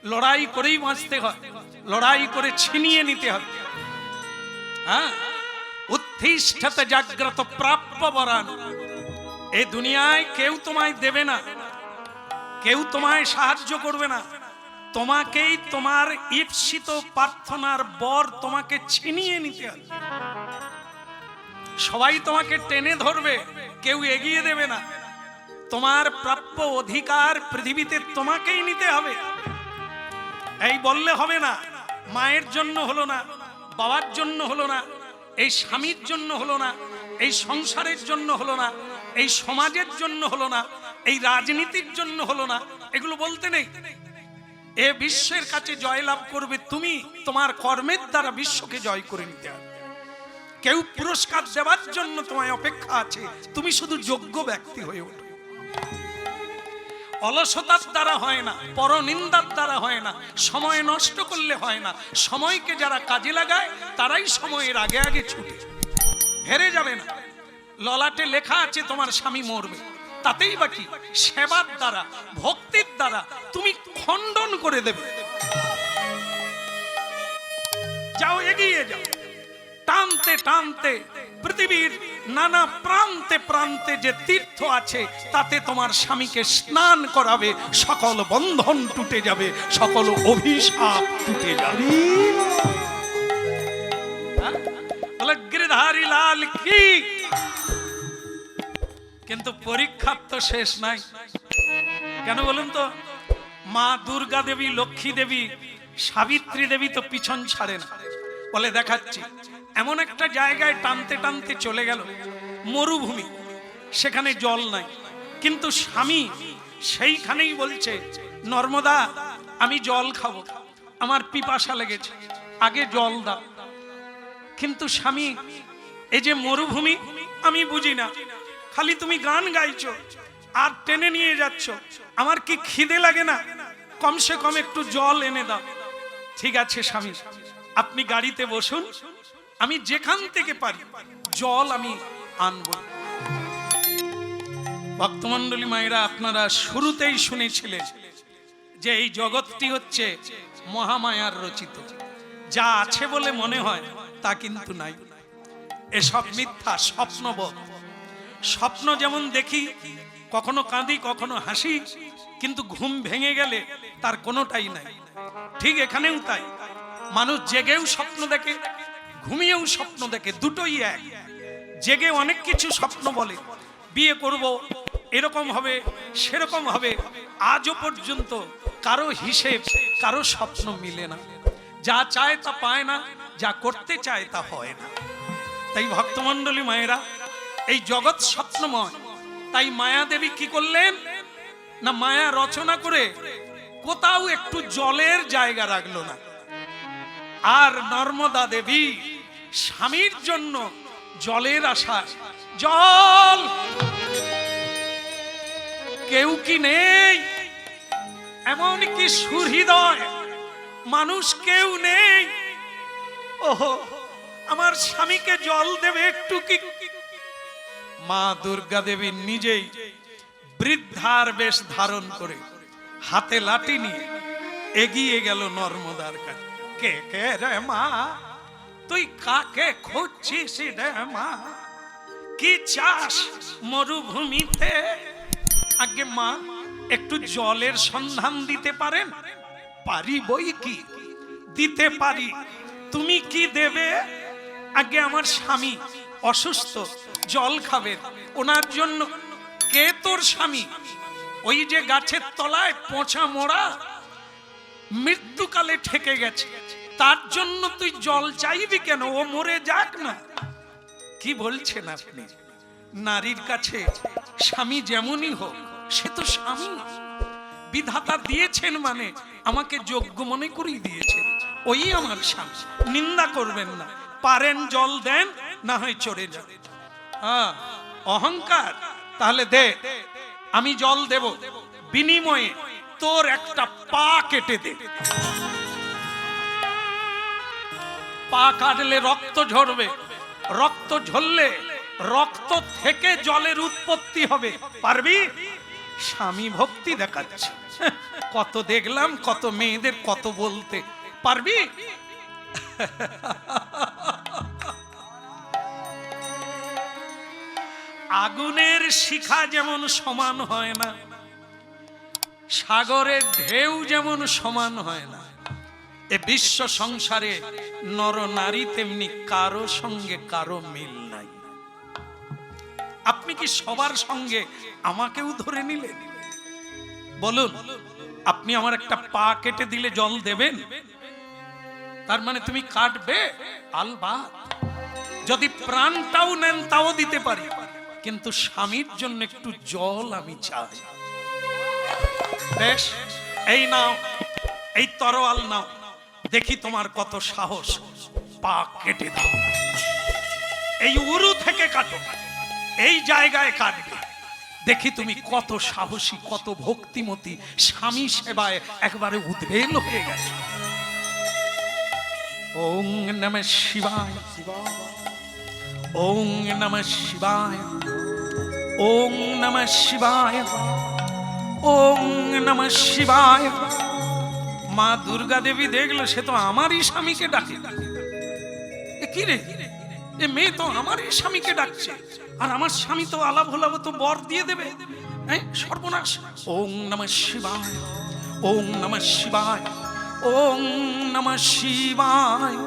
লড়াই করেই বাঁচতে হয়, লড়াই করে ছিনিয়ে নিতে হবে। হ্যাঁ, উত্তিষ্ঠত জাগ্রত প্রাপ্য বরান। এই দুনিয়ায় কেউ তোমায় দেবে না, কেউ তোমায় সাহায্য করবে না, তোমাকেই তোমার ঈপ্সিত প্রার্থনার বর তোমাকে ছিনিয়ে নিতে হবে। সবাই তোমাকে টেনে ধরবে, কেউ এগিয়ে দেবে না। তোমার প্রাপ্য অধিকার পৃথিবীতে তোমাকেই নিতে হবে। এই বললে হবে না, মায়ের জন্য হলো না, বাবার জন্য হলো না, এই স্বামীর জন্য হলো না, এই সংসারের জন্য হলো না, এই সমাজের জন্য হলো না, এই রাজনীতির জন্য হলো না, এগুলো বলতে নেই। এ বিশ্বের কাছে জয়লাভ করবে তুমি তোমার কর্মের দ্বারা বিশ্বকে জয় করে নিতে হবে। কেউ পুরস্কার দেওয়ার জন্য তোমায় অপেক্ষা আছে, তুমি শুধু যোগ্য ব্যক্তি হয়ে ওঠো। অলসতার দ্বারা হয় না, পরনিন্দার দ্বারা হয় না, সময় নষ্ট করলে হয় না। সময়কে যারা কাজে লাগায় তারাই সময়ের আগে আগে ছুটে, হেরে যাবে না। ললাটে লেখা আছে তোমার স্বামী মরবে, তাতেই বাকি সেবার দ্বারা, ভক্তির দ্বারা তুমি খণ্ডন করে দেবে। যাও, এগিয়ে যাও, টানতে টানতে পৃথিবীর নানা প্রান্তে প্রান্তে যে তীর্থ আছে তাতে তোমার স্বামীকে স্নান করাবে, সকল বন্ধন টুটে যাবে, সকল অভিশাপ টুটে যাবে। গিরধারী লাল কি। কিন্তু পরীক্ষা তো শেষ নাই। কেন বলুন তো? মা দুর্গা দেবী, লক্ষ্মী দেবী, সাবিত্রী দেবী তো পিছন ছাড়ে না। বলে দেখাচ্ছি, এমন একটা জায়গায় টানতে টানতে চলে গেল, মরুভূমি, সেখানে জল নাই, কিন্তু স্বামী সেইখানেই বলছে, নর্মদা আমি জল খাবো, আমার পিপাসা লেগেছে, আগে জল দাও। কিন্তু স্বামী, এই যে মরুভূমি আমি বুঝি না, খালি তুমি গান গাইছো আর টেনে নিয়ে যাচ্ছ, আমার কি খিদে লাগে না? কমসে কম একটু জল এনে দাও। ঠিক আছে স্বামী, আপনি গাড়িতে বসুন, আমি যেখান থেকে পারি জল আমি আনবো। ভক্তমণ্ডলী মায়েরা, আপনারা শুরুতেই শুনেছিলেন যে এই জগৎটি হচ্ছে মহামায়ার রচিত। যা আছে বলে মনে হয় তা কিন্তু নাই, এসব মিথ্যা, স্বপ্নবৎ। স্বপ্ন যেমন দেখি, কখনো কাঁদি কখনো হাসি, কিন্তু ঘুম ভেঙে গেলে তার কোনোটাই নাই। ঠিক এখানেও তাই, মানুষ জেগেও স্বপ্ন দেখে, ঘুমিয়েও স্বপ্ন দেখে, দুটোই এক। জেগে অনেক কিছু স্বপ্ন বলে, বিয়ে করব, এরকম হবে, সেরকম হবে, আজও পর্যন্ত কারো হিসেব, কারো স্বপ্ন মিলে না। যা চায় তা পায় না, যা করতে চায় তা হয় না। তাই ভক্তমণ্ডলী মায়েরা, এই জগৎ স্বপ্নময়। তাই মায়া দেবী কি করলেন না, মায়া রচনা করে কোথাও একটু জলের জায়গা রাখলো না। আর নর্মদা দেবী স্বামীর জন্য জলের আশায়, জল কেউ কি নেই, এমনকি সুহৃদয় মানুষ কেউ নেই, ওহো আমার স্বামীকে জল দেবে একটু কি? মা দুর্গা দেবী নিজেই বৃদ্ধার বেশ ধারণ করে, হাতে লাঠি নিয়ে এগিয়ে গেল নর্মদার কাছে। কে কে রে মা, তুই কাকে খুঁজছিস রে মা? কি চাস মরুভূমিতে? আগে মা একটু জলের সন্ধান দিতে পারেন? পারি বই কি, দিতে পারি। তুমি কি দেবে? আগে আমার স্বামী অসুস্থ, জল খাবে, ওনার জন্য। কে তোর স্বামী? ওই যে গাছের তলায় পচা মোড়া, মৃত্যুকালে ঠেকে গেছে, তার জন্য তুই জল চাইবি কেন? ও মরে যাক না। কি বলছেন আপনি? নারীর কাছে স্বামী যেমনই হোক, সে তো স্বামী। বিধাতা দিয়েছেন মানে আমাকে যোগ্য মনে করেই দিয়েছেন, ওই আমার স্বামী। নিন্দা করবেন না, পারেন জল দেন, না হয় চড়ে যান। হ্যাঁ, অহংকার, তাহলে দে, আমি জল দেব, বিনিময়ে তোর একটা পা কেটে দে। পা কাটলে রক্ত ঝরবে, রক্ত ঝরলে রক্ত থেকে জলের উৎপত্তি হবে। পারবি? স্বামী ভক্তি দেখাচ্ছে। কত দেখলাম, কত মেয়েদের কত বলতে পারবি। আগুনের শিখা যেমন সমান হয় না, সাগরের ঢেউ যেমন সমান হয় না, এ বিশ্ব সংসারে নর নারী তেমনি কারো সঙ্গে কারো মিল নাই। আপনি কি সবার সঙ্গে আমাকেও ধরে নিলেন? বলুন, আপনি আমার একটা পা কেটে দিলে জল দেবেন? তার মানে তুমি কাটবে? আলবাত। যদি প্রাণটাও নেন তাও দিতে পারি, কিন্তু স্বামীর জন্য একটু জল আমি চাই। বেশ, এই নাও, এই তরোয়াল নাও, দেখি তোমার কত সাহস। পা কেটে দাও, এই উরু থেকে কাটো, এই জায়গায় কাটবে। দেখি তুমি কত সাহসী, কত ভক্তিমতী, স্বামী সেবায় একবারে উদ্বেল হয়ে গেছে। ওং নমঃ শিবায়, ওং নমঃ শিবায়, ওং নমঃ শিবায়, ওং নমঃ শিবায়। মা দুর্গা দেবী দেখলো সে তো আমারই স্বামীকে ডাকে। কি রে, এ মেয়ে তো আমারই স্বামীকে ডাকছে, আর আমার স্বামী তো আলাপ হলাব তো বর দিয়ে দেবে। সর্বনাশ। ওং নমঃ শিবায়, ওং নমঃ শিবায়, ওং নমঃ শিবায়।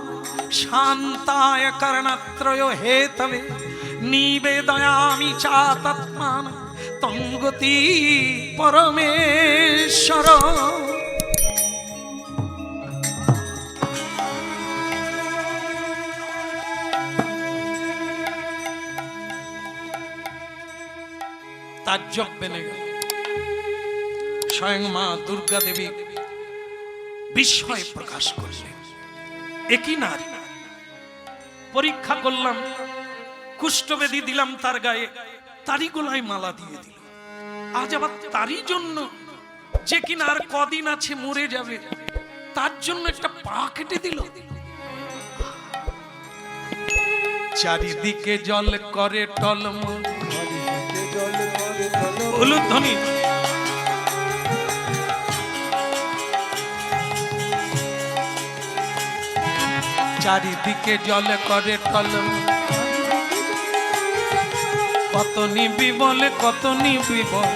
শান্তায় করণত্রয় হেতবে নিবেদয়ামি চাতত্মান তঙ্গতি পরমেশ্বর। তাজ্জব বেনে গেল। স্বয়ং মা দুর্গা দেবী বিস্ময় প্রকাশ করলেন, একই নারী। পরীক্ষা করলাম, কুষ্ঠবেদী দিলাম তার গায়ে, তারই গলায় মালা দিয়ে দিল। আজ আবার তারই জন্য, যে কিনা আর কদিন আছে মরে যাবে, তার জন্য একটা পা কেটে দিল। চারিদিকে জল করে টলমল, উলুধ্বনি। চারিদিকে জল করে টলমল, কত নিবি বলে কত নিবি বল,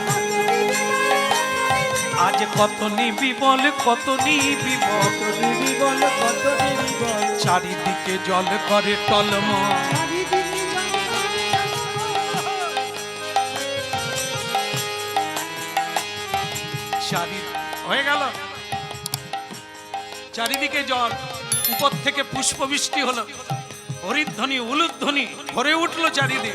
আজ কত নিবি বলে কত নিবি বল, কত নিবি বল। চারিদিকে জল করে টলমল, হয়ে গেল। চারিদিকে জল, উপর থেকে পুষ্প বৃষ্টি হলো, হরিধ্বনি উলুধ্বনি ভরে উঠলো চারিদিকে।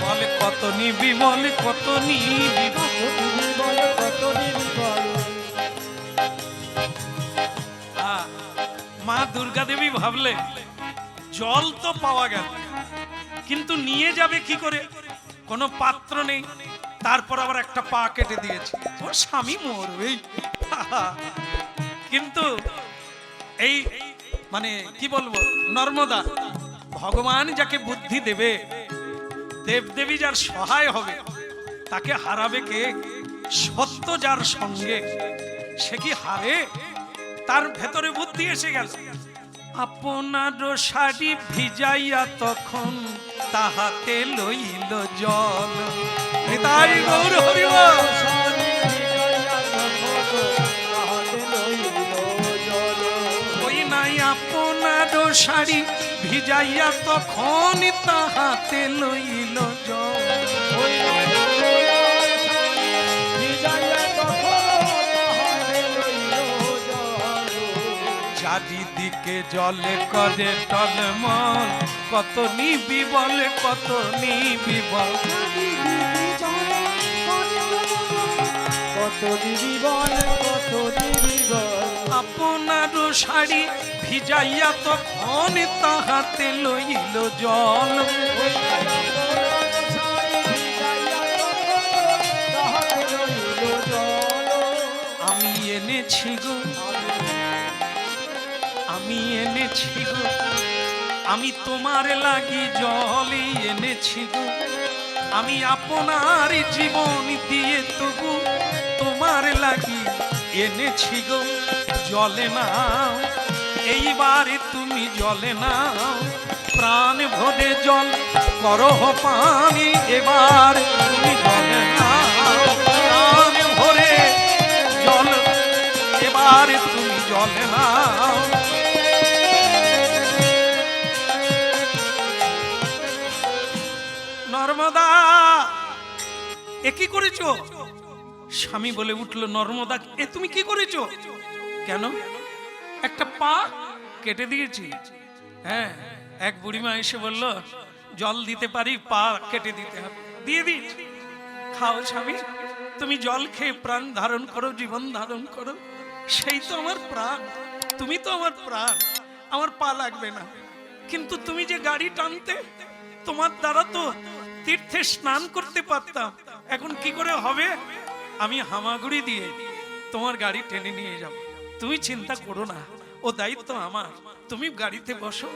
বলে কত নিবি বলে কত নিবি, মা দুর্গা দেবী ভাবলে জল তো পাওয়া গেল, কিন্তু নিয়ে যাবে কি করে? কোনো পাত্র নেই। তারপর আবার একটা পা কেটে দিয়েছে, ওর স্বামী মরবেই। কিন্তু এই মানে কি বলবো, নর্মদা, ভগবান যাকে বুদ্ধি দেবে, দেবদেবী যার সহায় হবে, তাকে হারাবে কে? সত্য যার সঙ্গে, সে কি হারে? তার ভেতরে বুদ্ধি এসে গেল। আপনার শাড়ি ভিজাইয়া তখন তাহাতে লইল জল। তাই গৌর হরিব। ওই নাই আপনার শাড়ি ভিজাইয়া তখন তাহাতে লইল জল। চারিদিকে জলে করে টলমল, কত নিবি বলে কত নিবি বল, কত নিবি বলে কত নিবি বল। আপনার শাড়ি ভিজাইয়া তখন তাহাতে লইল জল। আমি এনেছি গো, আমি এনেছি গো, আমি তোমার লাগি জলই এনেছি গো, আমি আপনার জীবন দিয়ে তবু তোমার লাগি এনেছি গো, জলে নাও এইবারে তুমি জলে নাও, প্রাণ ভরে জল করহ পানি, এবার তুমি জলে নাও, প্রাণ ভরে জল এবার তুমি জলে নাও। নর্মদা এ কি করেছো? স্বামী বলে উঠলো, নর্মদা এ তুমি কি করেছো? কেন? একটা পা কেটে দিয়েছি। হ্যাঁ, এক বুড়িমা এসে বলল জল দিতে পারি, পা কেটে দিতে হবে, দিয়ে দিয়েছি। খাও স্বামী, তুমি জল খেয়ে প্রাণ ধারণ করো, জীবন ধারণ করো, সেই তো আমার প্রাণ, তুমি তো আমার প্রাণ, আমার পা লাগবে না। কিন্তু তুমি যে গাড়ি টানতে, তোমার দ্বারা তো তীর্থে স্নান করতে পারতাম, এখন কি করে হবে? আমি হামাগুড়ি দিয়ে তোমার গাড়ি টেনে নিয়ে যাব, তুমি চিন্তা করো না, ও দায়িত্ব আমার, তুমি গাড়িতে বসো।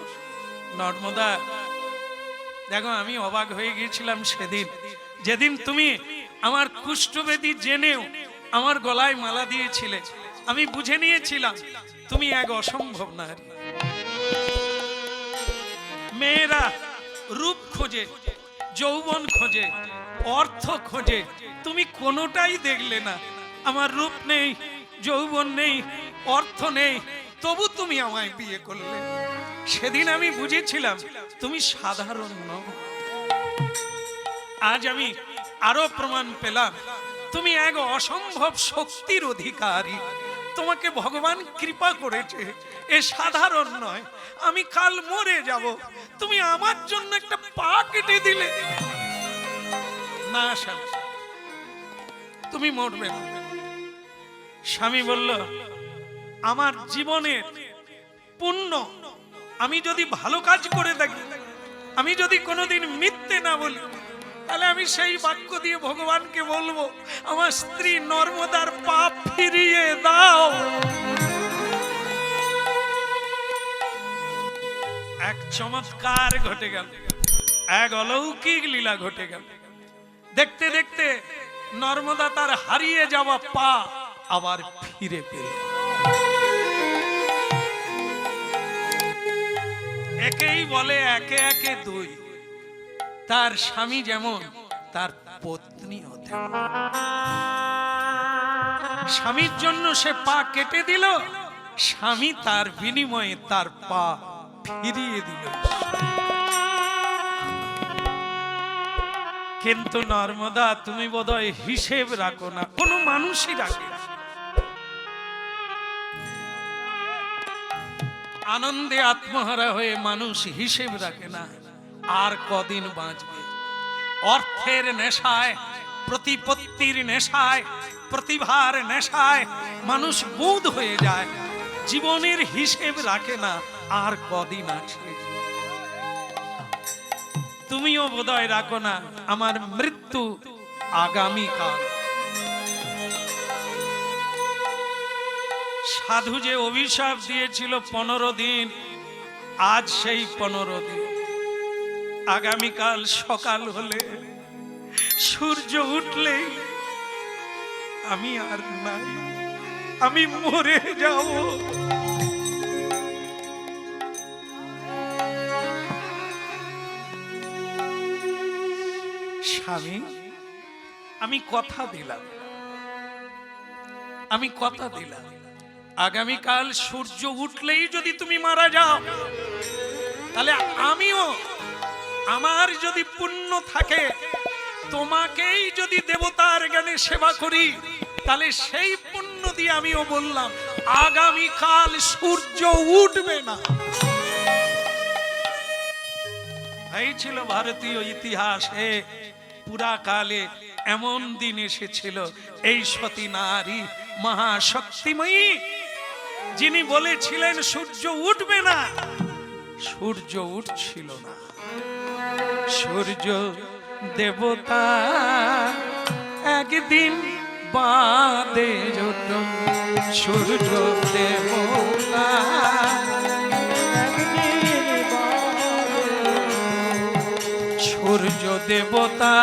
নর্মদা দেখো, আমি অবাক হয়ে গিয়েছিলাম সেদিন, যেদিন তুমি আমার কুষ্ঠবেদী জেনেও আমার গলায় মালা দিয়েছিলে। আমি বুঝে নিয়েছিলাম তুমি এক অসম্ভব নারী। মেয়েরা রূপ খোঁজে, যৌবন খোঁজে, অর্থ খোঁজে, তুমি কোনোটাই দেখলে না। আমার রূপ নেই, যৌবন নেই, অর্থ নেই, তবু তুমি আমায় বিয়ে করলে। সেদিন আমি বুঝেছিলাম তুমি সাধারণ নও। আজ আমি আরো প্রমাণ পেলাম তুমি এক অসম্ভব শক্তির অধিকারী। তোমাকে ভগবান কৃপা করেছে, এ সাধারণ নয়। আমি কাল মরে যাব, তুমি আমার জন্য একটা পা কেটে দিলে। না স্বামী, তুমি মরবে না। স্বামী বলল, আমার জীবনের পুণ্য, আমি যদি ভালো কাজ করে থাকি, আমি যদি কোনোদিন মিথ্যে না বলি, তাহলে আমি সেই বাক্য দিয়ে ভগবানকে বলবো, আমার স্ত্রী নর্মদার পাপ ফিরিয়ে দাও। এক চমৎকার ঘটে গেল, এক অলৌকিক লীলা ঘটে গেল। দেখতে দেখতে নর্মদা তার হারিয়ে যাওয়া পা আবার ফিরে পেল। একেই বলে একে একে দুই। তার স্বামী যেমন, তার পত্নীও তেমন। স্বামীর জন্য সে পা কেটে দিল, স্বামী তার বিনিময়ে তার পা ফিরিয়ে দিল। কিন্তু নর্মদা, তুমি বোধহয় হিসেব রাখো না, কোনো মানুষই রাখে না। আনন্দে আত্মহারা হয়ে মানুষ হিসেব রাখে না আর কদিন বাঁচবে। অর্থের নেশায়, প্রতিপত্তির নেশায়, প্রতিভার নেশায় মানুষ বুঁদ হয়ে যায়, জীবনের হিসেব রাখে না আর কদিন আছে। তুমিও বোধহয় রাখো না আমার মৃত্যু আগামীকাল। সাধু যে অভিশাপ দিয়েছিল 15 দিন, আজ সেই 15 দিন। আগামীকাল সকাল হলে, সূর্য উঠলেই আমি আর নাই, আমি মরে যাব। স্বামী, আমি কথা দিলাম, আমি কথা দিলাম, আগামীকাল সূর্য উঠলেই যদি তুমি মারা যাও, তাহলে আমিও, আমার যদি পুণ্য থাকে, তোমাকেই যদি দেবতার জ্ঞানে সেবা করি, তাহলে সেই পুণ্য দিয়ে আমিও বললাম আগামীকাল সূর্য উঠবে না। এই ছিল ভারতীয় ইতিহাসে পুরাকালে এমন দিন এসেছিল, এই সতী নারী মহাশক্তিময়ী, যিনি বলেছিলেন সূর্য উঠবে না, সূর্য উঠছিল না। সূর্য দেবতা একদিন বাদে যত, সূর্য দেবতা সূর্য দেবতা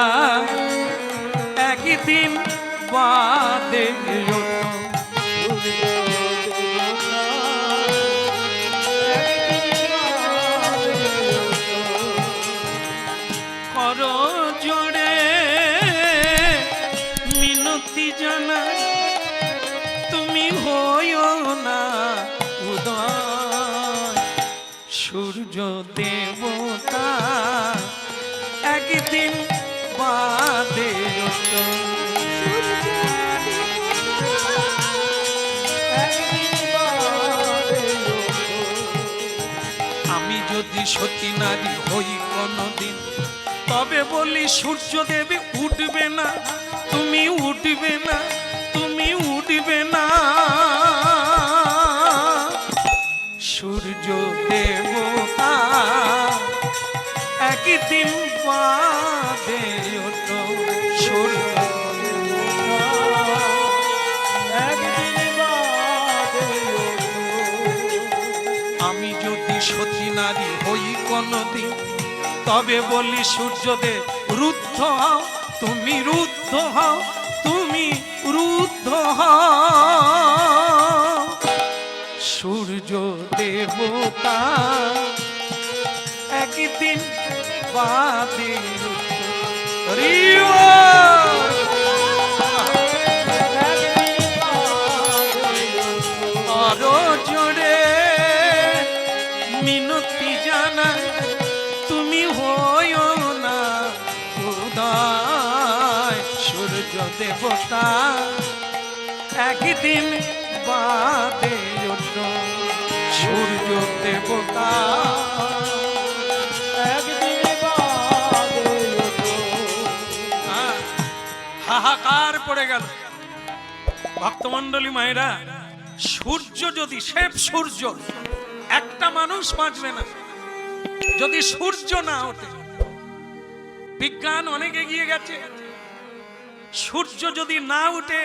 একদিন বাদে কর জোড়ে মিনতি জানা তুমি হইও না উদয় সূর্য দেবতা একদিন বাদে আমি যদি সতী নারী হই কোনদিন তবে বলি সূর্য দেবী উঠবে না, তুমি উঠবে না, তুমি উঠবে না। সূর্য দেবতা একদিন বাদে ওঠো, সূর্য আমি যদি সতী নারী হই কোনদিন তবে বলি সূর্যদেব রুদ্ধ হও, তুমি রুদ্ধ হও, তুমি রুদ্ধ হও। সূর্য দেবতা একদিন বাদে আরো জোরে মিনতি জানা তুমি হইও না উদয় সূর্য দেবতা একদিন বাদে ওঠো, সূর্য দেবতা একদিন বাদে ওঠো। হাহাকার পড়ে গেল ভক্তমণ্ডলী মায়েরা। সূর্য যদি শেষ সূর্য একটা মানুষ বাঁচবে না যদি সূর্য না ওঠে। বিজ্ঞান অনেক এগিয়ে গেছে, সূর্য যদি না উঠে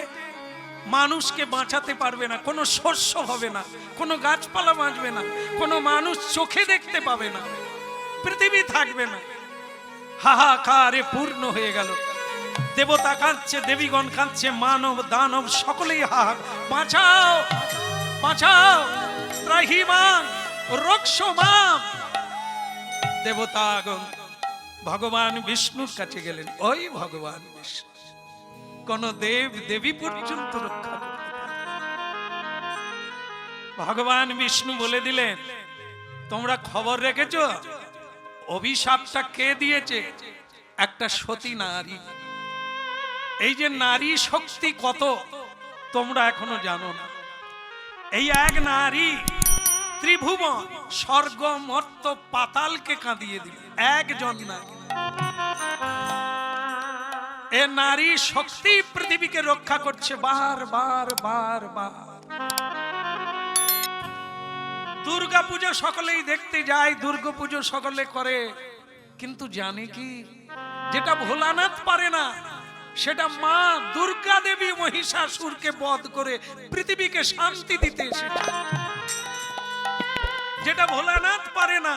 মানুষকে বাঁচাতে পারবে না, কোনো শস্য হবে না, কোনো গাছপালা বাঁচবে না, কোনো মানুষ চোখে দেখতে পাবে না, পৃথিবী থাকবে না। হাহাকারে পূর্ণ হয়ে গেল। দেবতা কাঁদছে, দেবীগণ কাঁদছে, মানব দানব সকলেই হাহাকার, বাঁচাও বাঁচাও ত্রাহিমাং রক্ষমাং। দেবতাগণ ভগবান বিষ্ণুর কাছে গেলেন। ওই ভগবান বিষ্ণু কোন দেব দেবী পর্যন্ত রক্ষা করতে পারে। ভগবান বিষ্ণু বলে দিলেন, তোমরা খবর রেখেছো অভিশাপটা কে দিয়েছে? একটা সতী নারী। এই যে নারী শক্তি কত তোমরা এখনো জানো না। এই এক নারী ত্রিভুবন স্বর্গ মর্ত পাতালকে কাঁদিয়ে দিল, একজন নারী। এ নারী শক্তি পৃথিবীকে রক্ষা করছে বার বার বার বার। দুর্গা পুজো সকলেই দেখতে যায়, দুর্গা পুজো সকলে করে, কিন্তু জানে কি যেটা ভোলানাথ পারে না সেটা মা দুর্গা দেবী মহিষাসুরকে বধ করে পৃথিবীকে শান্তি দিতে এসেছে। যেটা ভোলানাথ পারে না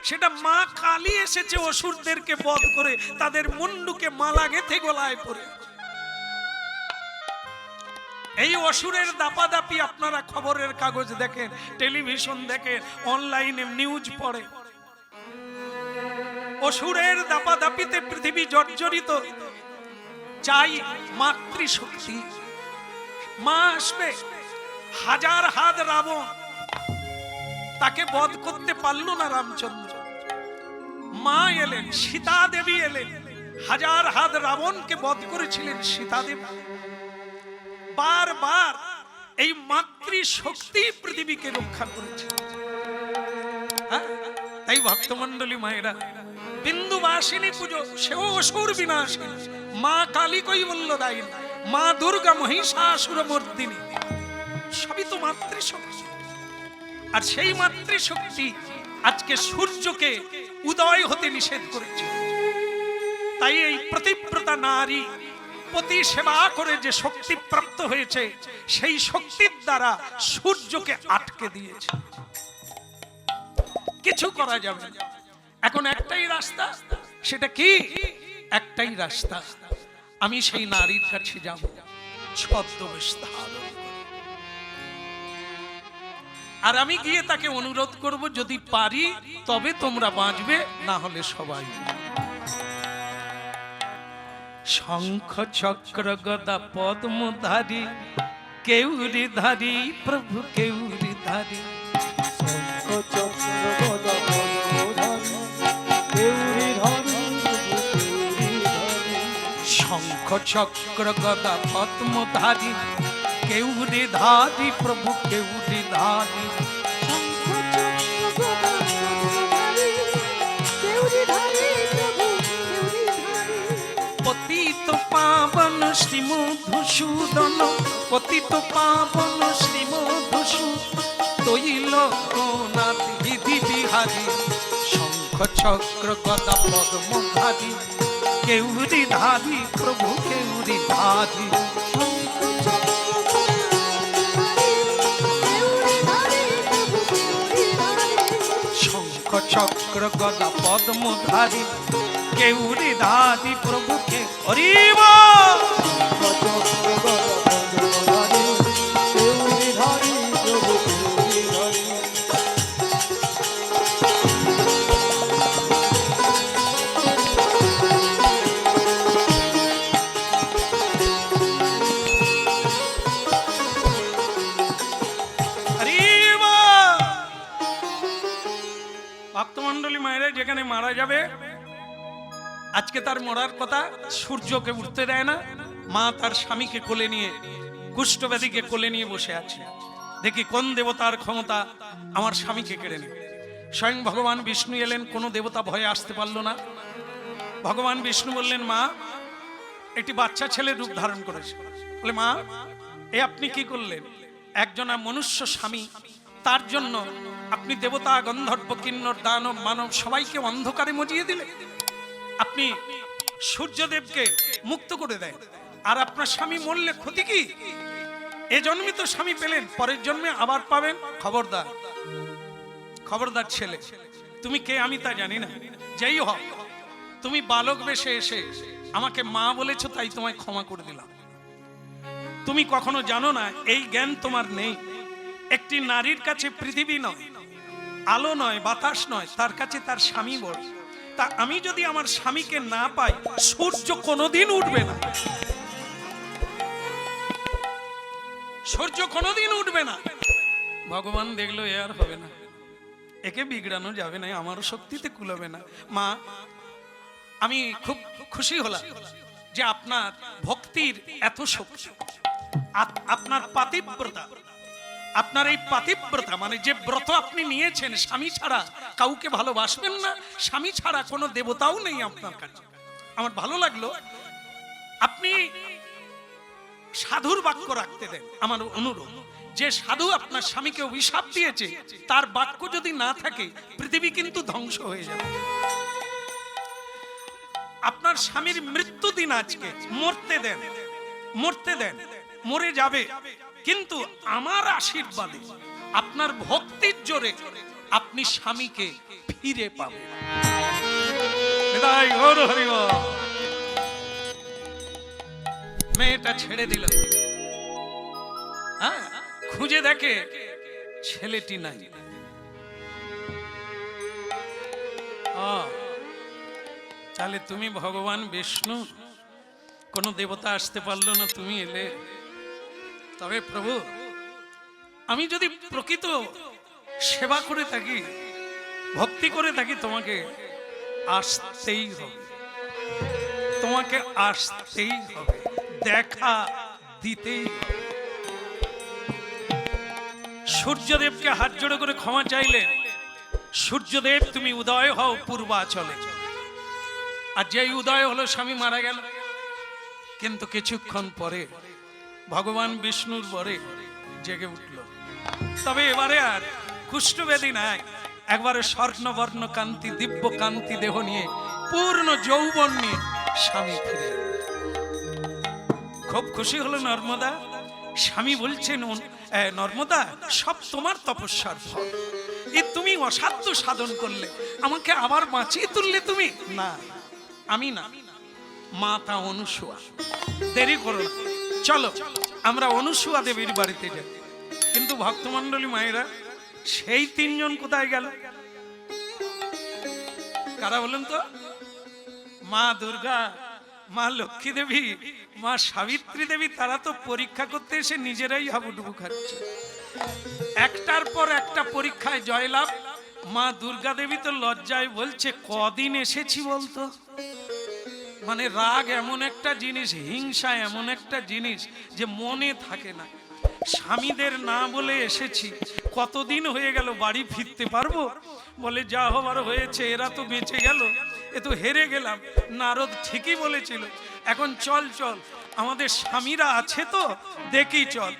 সেটা মা কালী এসেছে অসুরদেরকে বধ করে তাদের মুন্ডুকে মালা গেঁথে গলায় পরে। এই অসুরের দাপাদাপি আপনারা খবরের কাগজ দেখেন, টেলিভিশন দেখেন, অনলাইনে নিউজ পড়ে। অসুরের দাপাদাপিতে পৃথিবী জর্জরিত। চাই মাতৃশক্তি। মা আসবে, হাজার হাত রাবণ তাকে বধ করতে পারল না রামচন্দ্র। মা এলেন, সীতা দেবী এলেন, হাজার হাত রাবণকে বধ করেছিলেন সীতা দেবী। বারবার এই মাতৃশক্তি পৃথিবীকে রক্ষা করেছে। তাই ভক্তমণ্ডলী মায়েরা, বিন্দুবাসিনী পুজো সেও অসুর বিনাশিনী, মা কালী কৈবল্য দায়ী, মা দুর্গা মহিষাসুর মর্দিনী, সবই তো মাতৃশক্তি। আর সেই মাতৃশক্তি আজকে সূর্যকে উদয় হতে নিষেধ করেছে। তাই এই প্রতিব্রতা নারী পতি সেবা করে যে শক্তি প্রাপ্ত হয়েছে সেই শক্তির দ্বারা সূর্যকে আটকে দিয়েছে, কিছু করা যাবে না। এখন একটাই রাস্তা, সেটা কি? একটাই রাস্তা, আমি সেই নারীর কাছে যাব ছদ্মবেশ ধারণ করে। আর আমি গিয়ে তাকে অনুরোধ করব, যদি পারি তবে তোমরা বাঁচবে, না হলে সবাই। শঙ্খ চক্র গদা পদ্মধারী কেউরি ধারী প্রভু কেউরি ধারী, শঙ্খ চক্র গদা পদ্মধারী কেউরি ধারী কেউরি ধারী। শঙ্খ চক্র গদা পদ্মধারী কেউরি ধারী প্রভু কেউরি ধারী, পতিত পাবন শ্রী মধুসূদন, পতিত পাবন শ্রী মধুসূদন, তৈল নাথ বিধি বিহারী, শঙ্খ চক্র গদা পদ্মধারী কেউরি ধারী প্রভু কেউরি ধারী। শঙ্খ চক্র গদা পদ্মধারী কেউরি ধারী প্রভু কে হরিব। ভক্তমন্ডলী মায়েরা, যেখানে মারা যাবে, আজকে তার মরার কথা, সূর্যকে উঠতে দেয় না, মা তার স্বামীকে কোলে নিয়ে, কুষ্ঠব্যাধিকে কোলে নিয়ে বসে আছে। দেখি কোন দেবতার ক্ষমতা আমার স্বামীকে কেড়ে নেবে। স্বয়ং ভগবান বিষ্ণু এলেন, কোনো দেবতা ভয়ে আসতে পারলো না। ভগবান বিষ্ণু বললেন, মা একটি বাচ্চা ছেলে রূপ ধারণ করেছে। বলে, মা এ আপনি কি করলেন? একজনা মনুষ্য স্বামী, তার জন্য আপনি দেবতা গন্ধর্ব কিন্নর দানব মানব সবাইকে অন্ধকারে মজিয়ে দিলেন। আপনি সূর্যদেবকে মুক্ত করে দেন, আর আপনার স্বামী মরলে ক্ষতি কি? এ জন্মে তো স্বামী পেলেন, পরের জন্মে আবার পাবেন। খবরদার, খবরদার ছেলে, তুমি কে আমি তা জানি না, যেই হোক তুমি বালক বেশে এসে আমাকে মা বলেছো, তাই তোমায় ক্ষমা করে দিলাম। তুমি কখনো জানো না, এই জ্ঞান তোমার নেই। একটি নারীর কাছে পৃথিবী নয়, আলো নয়, বাতাস নয়, তার কাছে তার স্বামী বড়। তা আমি যদি আমার স্বামীকে না পাই, সূর্য কোনোদিন উঠবে না, সূর্য কোনোদিন উঠবে না। ভগবান দেখলো এ আর হবে না, একে বিগড়ানো যাবে না, আমারও শক্তিতে কুলাবে না। মা আমি খুব খুশি হলাম যে আপনার ভক্তির এত শক্তি, আপনার পাতিব্রতা, আপনার এই পাতিব্রতা মানে যে ব্রত আপনি নিয়েছেন, স্বামী ছাড়া কাউকে ভালোবাসবেন না, স্বামী ছাড়া কোনো দেবতাও নেই আপনার কাছে। আমার ভালো লাগলো। আপনি সাধুর বাক্য রাখতে দেন। আমার অনুরোধ, যে সাধু আপনার স্বামীকে অভিশাপ দিয়েছে, তার বাক্য যদি না থাকে, পৃথিবী কিন্তু ধ্বংস হয়ে যাবে। আপনার স্বামীর মৃত্যু দিন আজকে, মরতে দেন, মরতে দেন, মরে যাবে, কিন্তু আমার আশীর্বাদে, আপনার ভক্তির জোরে আপনি স্বামীকে ফিরে পাবেন। মেয়েটা ছেড়ে দিল, হ্যাঁ, খুঁজে দেখে ছেলেটি নাই। তাহলে তুমি ভগবান বিষ্ণু, কোন দেবতা আসতে পারলো না, তুমি এলে। তবে প্রভু, আমি যদি প্রকৃত সেবা করে থাকি, ভক্তি করে থাকি, তোমাকে আসতেই হবে, তোমাকে আসতেই হবে, দেখা দিতেই হবে। সূর্যদেবকে হাত জোড়ে করে ক্ষমা চাইলেন। সূর্যদেব, তুমি উদয় হও পূর্বাচলে। আর যেই উদয় হলো, স্বামী মারা গেল। কিন্তু কিছুক্ষণ পরে ভগবান বিষ্ণুর বরে জেগে উঠল। তবে এবারে আর কুষ্ঠব্যাধি নাই, একবারে স্বর্ণবর্ণ কান্তি, দিব্য কান্তি দেহ নিয়ে, পূর্ণ যৌবন নিয়ে স্বামী ফিরে। খুব খুশি হলো নর্মদা। স্বামী বলছেন, নর্মদা, সব তোমার তপস্যার ফল। তুমি অসাধ্য সাধন করলে, আমাকে আবার বাঁচিয়ে তুললে তুমি। না, আমি না, মাতা অনুসুয়া। দেরি করো না, চলো আমরা অনুসুয়া দেবীর বাড়িতে যাই। কিন্তু ভক্তমণ্ডলী মায়েরা, সেই তিনজন কোথায় গেল? কারা বলেন তো? মা দুর্গা, মা লক্ষ্মী দেবী, মা সাবিত্রী দেবী। তারা তো পরীক্ষা করতে এসে নিজেরাই হাবুডুবু খাচ্ছে। একটার পর একটা পরীক্ষায় জয়লাভ। মা দুর্গা দেবী তো লজ্জায় বলছে, কদিন এসেছি বলতো। মানে রাগ এমন একটা জিনিস, হিংসা এমন একটা জিনিস যে মনে থাকে না। স্বামীদের না বলে এসেছি, কতদিন হয়ে গেল, বাড়ি ফিরতে পারবো? বলে যা হবার হয়েছে, এরা তো বেঁচে গেল, এ তো হেরে গেলাম। নারদ ঠিকই বলেছিল, এখন চল চল, আমাদের স্বামীরা আছে তো, দেখি চল।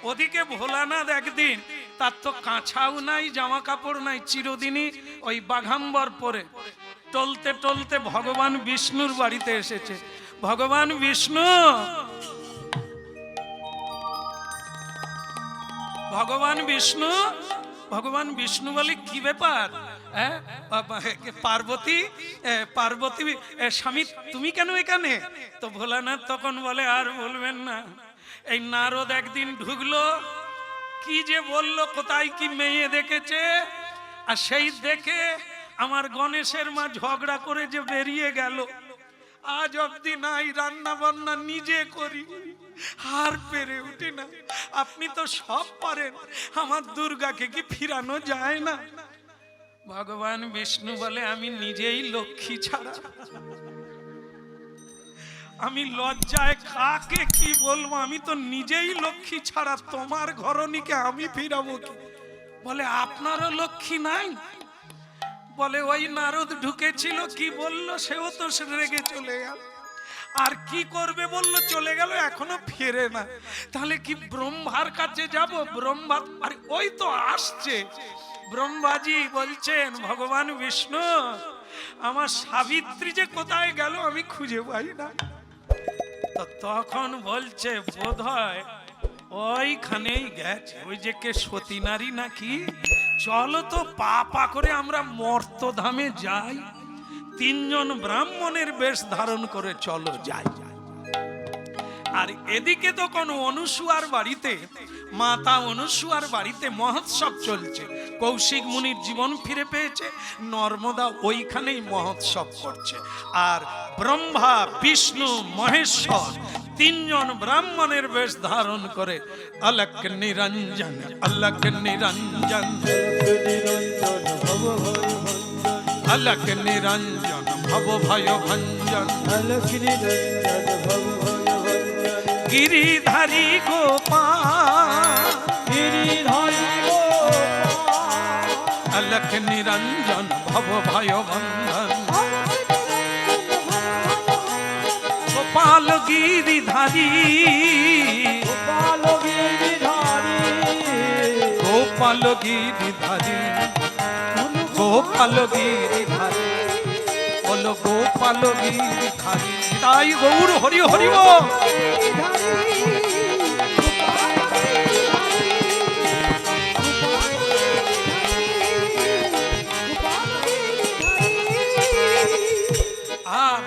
ওদিকে ভোলানাথ একদিন, তার তো কাঁচাও নাই, জামা কাপড় নাই, চিরদিনই ওই বাঘাম্বর পরে টলতে টলতে ভগবান বিষ্ণুর বাড়িতে এসেছে। ভগবান বিষ্ণু, ভগবান বিষ্ণু, ভগবান বিষ্ণু বলে কি ব্যাপার? পার্বতী, পার্বতী স্বামী তুমি কেন এখানে? তো ভোলানাথ তখন বলে, আর বলবেন না, এই নারদ একদিন ঢুকলো, কি যে বললো, কোথায় কি মেয়ে দেখেছে, আর সেই দেখে আমার গণেশের মা ঝগড়া করে যে বেরিয়ে গেল। আজ অবধি নাই, রান্না বান্না নিজে করি, আর পেরে উঠি না। আপনি তো সব পারেন, আমার দুর্গাকে কি ফিরানো যায় না? ভগবান বিষ্ণু বলে, আমি নিজেই লক্ষ্মী ছাড়া, আমি লজ্জায় কাকে কি বলবো, আমি তো নিজেই লক্ষ্মী ছাড়া, তোমার ঘরণীকে আমি ফিরাবো কি? বলে আপনারও লক্ষ্মী নাই? বলে ওই নারদ ঢুকেছিল, কি বললো, সেও তো রেগে চলে গেল। আর কি করবে বললো, চলে গেল, এখনো ফিরে না। তাহলে কি ব্রহ্মার কাছে যাব? ব্রহ্মা, আরে ওই তো আসছে। ব্রহ্মাজি বলছেন, ভগবান বিষ্ণু, আমার সাবিত্রী যে কোথায় গেল আমি খুঁজে পাই না। তো তখন বলছে, বোধহয় ওইখানেই গেছে, ওই যে কে সতী নারী নাকি, চলো তো পা পা করে আমরা মর্তধামে যাই। তিনজন ব্রাহ্মণের বেশ ধারণ করে চলো যাই। আর এদিকে তখন অনুসুয়ার বাড়িতে, মাতা অনুসুয়ার বাড়িতে মহোৎসব চলছে। কৌশিক মুনির জীবন ফিরে পেয়েছে, নর্মদা ওইখানেই মহোৎসব করছে। আর ব্রহ্মা, বিষ্ণু, মহেশ্বর তিনজন ব্রাহ্মণের বেশ ধারণ করে অলক নিরঞ্জন, অলক নিরঞ্জন, অলক নিরঞ্জন ভব ভয় ভঞ্জন, গিরিধারী গোপাল, গিরিধারী গোপাল, অলক নিরঞ্জন ভব ভয় ভঞ্জন, গোপাল গিরিধারী, গোপাল গিরিধারী, গোপাল গিরিধারী, গোপাল গিরিধারী, বলো গোপাল গিরিধারী। তাই গৌর হরি হরি বল।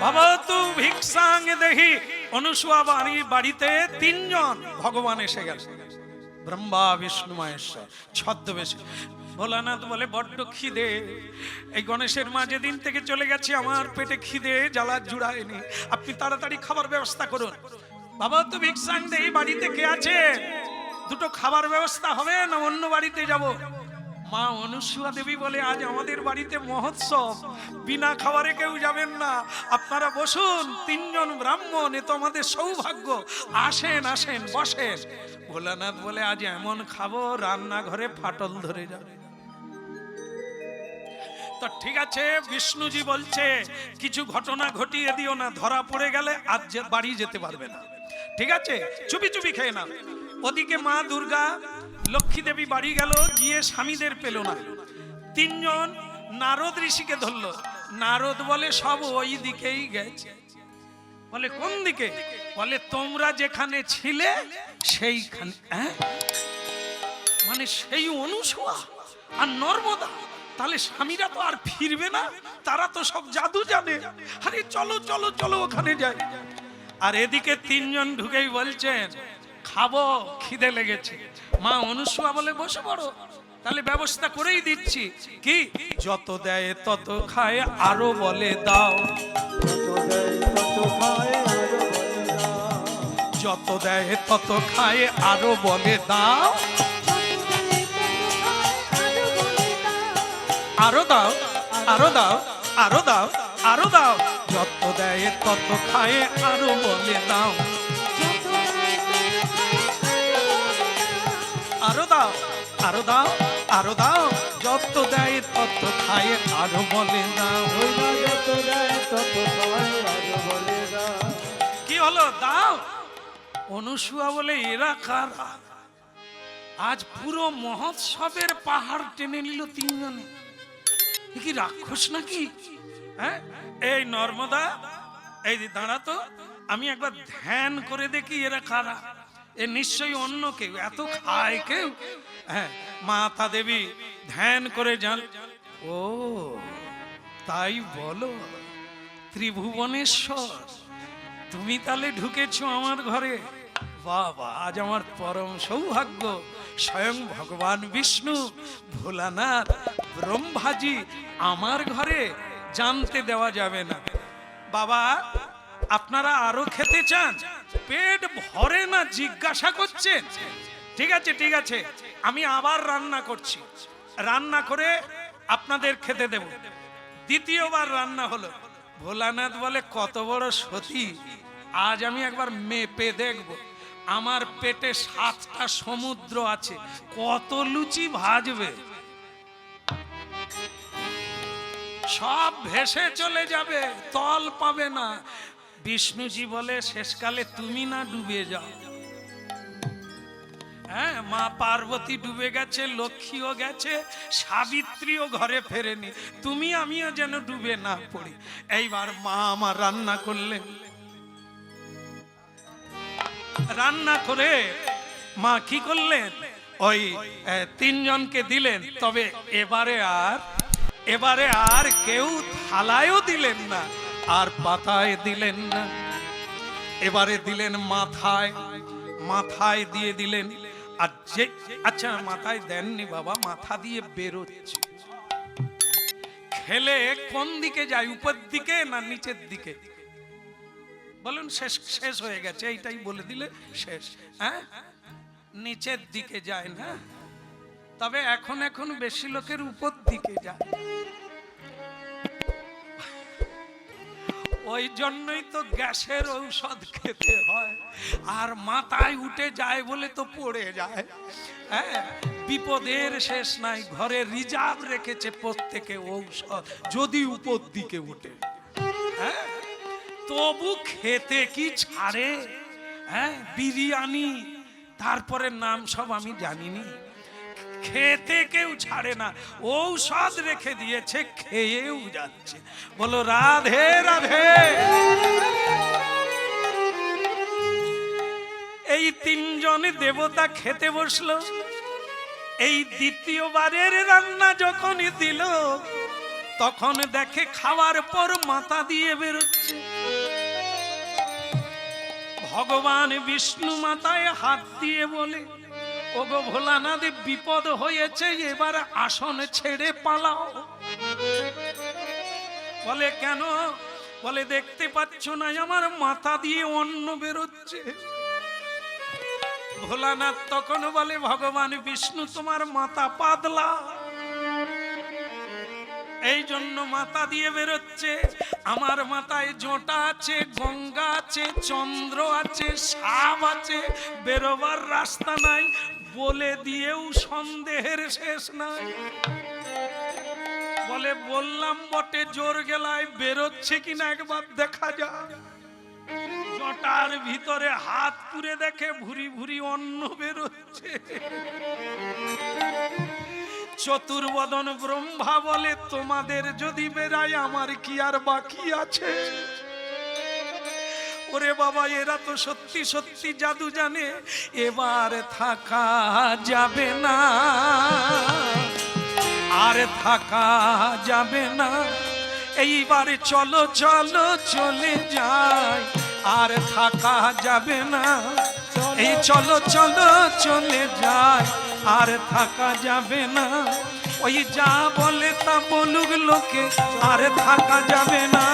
ভবতু ভিক্ষাং দেখি অনুসুয়া বাড়িতে তিনজন ভগবান এসে গেল, ব্রহ্মা, বিষ্ণু, মহেশ্বর ছদ্মবেশে। ভোলানাথ বলে, বড্ড খিদে, এই গণেশের মা যেদিন থেকে চলে গেছে আমার পেটে খিদে জ্বালা জুড়ায়নি, আপনি তাড়াতাড়ি খাবার ব্যবস্থা করুন। বাবা তো ভিক্ষাং দেই, বাড়িতে কে আছে? দুটো খাবার ব্যবস্থা হবে না অন্য বাড়িতে যাব? মা অনুসুয়া দেবী বলে, আজ আমাদের বাড়িতে মহোৎসব, বিনা খাবারে কেউ যাবেন না, আপনারা বসুন, তিনজন ব্রাহ্মণ, এ তো আমাদের সৌভাগ্য, আসেন আসেন বসেন। ভোলানাথ বলে, আজ এমন খাবো রান্নাঘরে ফাটল ধরে যাবে। তো ঠিক আছে, বিষ্ণুজি বলছে, কিছু ঘটনা ঘটিয়ে দিও না, ধরা পড়ে গেলে আজ বাড়ি যেতে পারবে না, ঠিক আছে, চুপি চুপি খেয়ে না। ওদিকে মা দুর্গা, লক্ষ্মী দেবী বাড়ি গেল, গিয়ে স্বামীদের পেল না। তিনজন নারদ ঋষিকে ধরলো। নারদ বলে, সব ওই দিকেই গেছে। বলে কোন দিকে? বলে তোমরা যেখানে ছিলে সেইখানে। মানে সেই অনুসুয়া আর নর্মদা তাহলে স্বামীরা তো আর ফিরবে না, তারা তো সব জাদু জানে। আরে চলো চলো চলো ওখানে যাই। আর এদিকে তিনজন ঢুকেই বলছেন খাবো, খিদে লেগেছে। মা অনুসুয়া বলে বসে পড়ো, তাহলে ব্যবস্থা করেই দিচ্ছি। কি যত দেয় তত খায়, আরো বলে দাও। যত দেয় তত খায়, আরো বলে দাও। আরো দাও, আরো দাও, আরো দাও, আরো দাও। যত দেয় তত খায়, আরো বলে দাও। আরো দাও, আরো দাও, আরো দাও। যত দেয় তত খায়, আরো বলে দাও। কি হলো দাও? অনুসুয়া বলে এরা কারা? আজ পুরো মহোৎসবের পাহাড় টেনে নিল তিনজনে। কি রাক্ষস নাকি? হ্যাঁ, এই নর্মদা, এই দাঁড়া তো, আমি একবার ধ্যান করে দেখি এরা কারা। এ নিশ্চয়ই অন্য কেউ, এত খায় কেউ। হ্যাঁ, মাতা দেবী ধ্যান করে যান। ও তাই বলো, ত্রিভুবনেশ্বর তুমি তাহলে ঢুকেছো আমার ঘরে। বাবা, আজ আমার পরম সৌভাগ্য। স্বয়ং ভগবান বিষ্ণু, ভোলানাথ, ব্রহ্মাজি আমার ঘরে, জানতে দেওয়া যাবে না। বাবা, আপনারা আরো খেতে চান? পেট ভরে না জিজ্ঞাসা করছেন? ঠিক আছে ঠিক আছে, আমি আবার রান্না করছি, রান্না করে আপনাদের খেতে দেব। দ্বিতীয়বার রান্না হলো। ভোলানাথ বলে কত বড় সতী, আজ আমি একবার মেপে দেখব। আমার পেটে 7টা সমুদ্র আছে, কত লুচি ভাজবে। সব ভেসে চলে যাবে, তল পাবে না। বিষ্ণুজি বলে শেষকালে তুমি না ডুবে যাও। হ্যাঁ, মা পার্বতী ডুবে গেছে, লক্ষ্মীও গেছে, সাবিত্রীও ঘরে ফেরেনি, তুমি আমিও যেন ডুবে না পড়ি। এইবার মা আমার রান্না করলেন। রান্না করে মা কি করলেন, ওই তিনজনকে দিলেন। তবে এবারে আর কেউ থালায়ও দিলেন না, আর পাতায় দিলেন না। এবারে দিলেন মাথায়, মাথায় দিয়ে দিলেন। আর যে, আচ্ছা মাথায় দেননি বাবা, মাথা দিয়ে বেরোচ্ছে। খেলে কোন দিকে যায়, উপর দিকে না নিচের দিকে? বলুন, শেষ শেষ হয়ে গেছে, এইটাই বলে দিলে শেষ। হ্যাঁ, নিচের দিকে যায় না, তবে এখন এখন বেশি লোকের উপর দিকে যায়। ওই জন্যই তো গ্যাসের ঔষধ খেতে হয়, আর মাথায় উঠে যায় বলে তো পড়ে যায়। হ্যাঁ, বিপদের শেষ নাই, ঘরে রিজার্ভ রেখেছে প্রত্যেকে ঔষধ, যদি উপর দিকে উঠে। হ্যাঁ, তবু খেতে কি ছাড়ে? হ্যাঁ, বিরিয়ানি, তারপরে নাম সব আমি জানিনি, খেতে কেউ ছাড়ে না। ঔষধ রেখে দিয়েছে, খেয়েও যাচ্ছে। বলো রাধে রাধে। এই তিনজন দেবতা খেতে বসলো। এই দ্বিতীয়বারের রান্না যখন দিল, তখন দেখে খাওয়ার পর মাথা দিয়ে বেরোচ্ছে। ভগবান বিষ্ণু মাথায় হাত দিয়ে বলে, ওগো ভোলানাথ, বিপদ হয়েছে, এবার আসন ছেড়ে পালাও। বলে কেন? বলে দেখতে পাচ্ছ না আমার মাথা দিয়ে অন্ন বেরোচ্ছে। ভোলানাথ তখন বলে, ভগবান বিষ্ণু তোমার মাথা পাতলা, এই জন্য মাথা দিয়ে বেরোচ্ছে। আমার মাথায় জোঁটা আছে, গঙ্গা আছে, চন্দ্র আছে, সাপ আছে, বেরোবার রাস্তা নাই, বলে দিয়েও সন্দেহের শেষ নাই। বলে বললাম বটে, জোর গেলায় বেরোচ্ছে কিনা একবার দেখা যায়। জটার ভিতরে হাত পুরে দেখে ভুরি ভুরি অন্ন বেরোচ্ছে। চতুর্বদন ব্রহ্মা বলে, তোমাদের যদি বেরায় আমার কি আর বাকি আছে? ওরে বাবা, এরা তো সত্যি সত্যি জাদু জানে, এবার থাকা যাবে না। আর থাকা যাবে না, এইবার চলো চলো চলে যাই, আর থাকা যাবে না, এই চলো চলো চলে যাই, আর থাকা যাবে না। ওই যা বলে তা বলুক লোকে, আর থাকা যাবে না,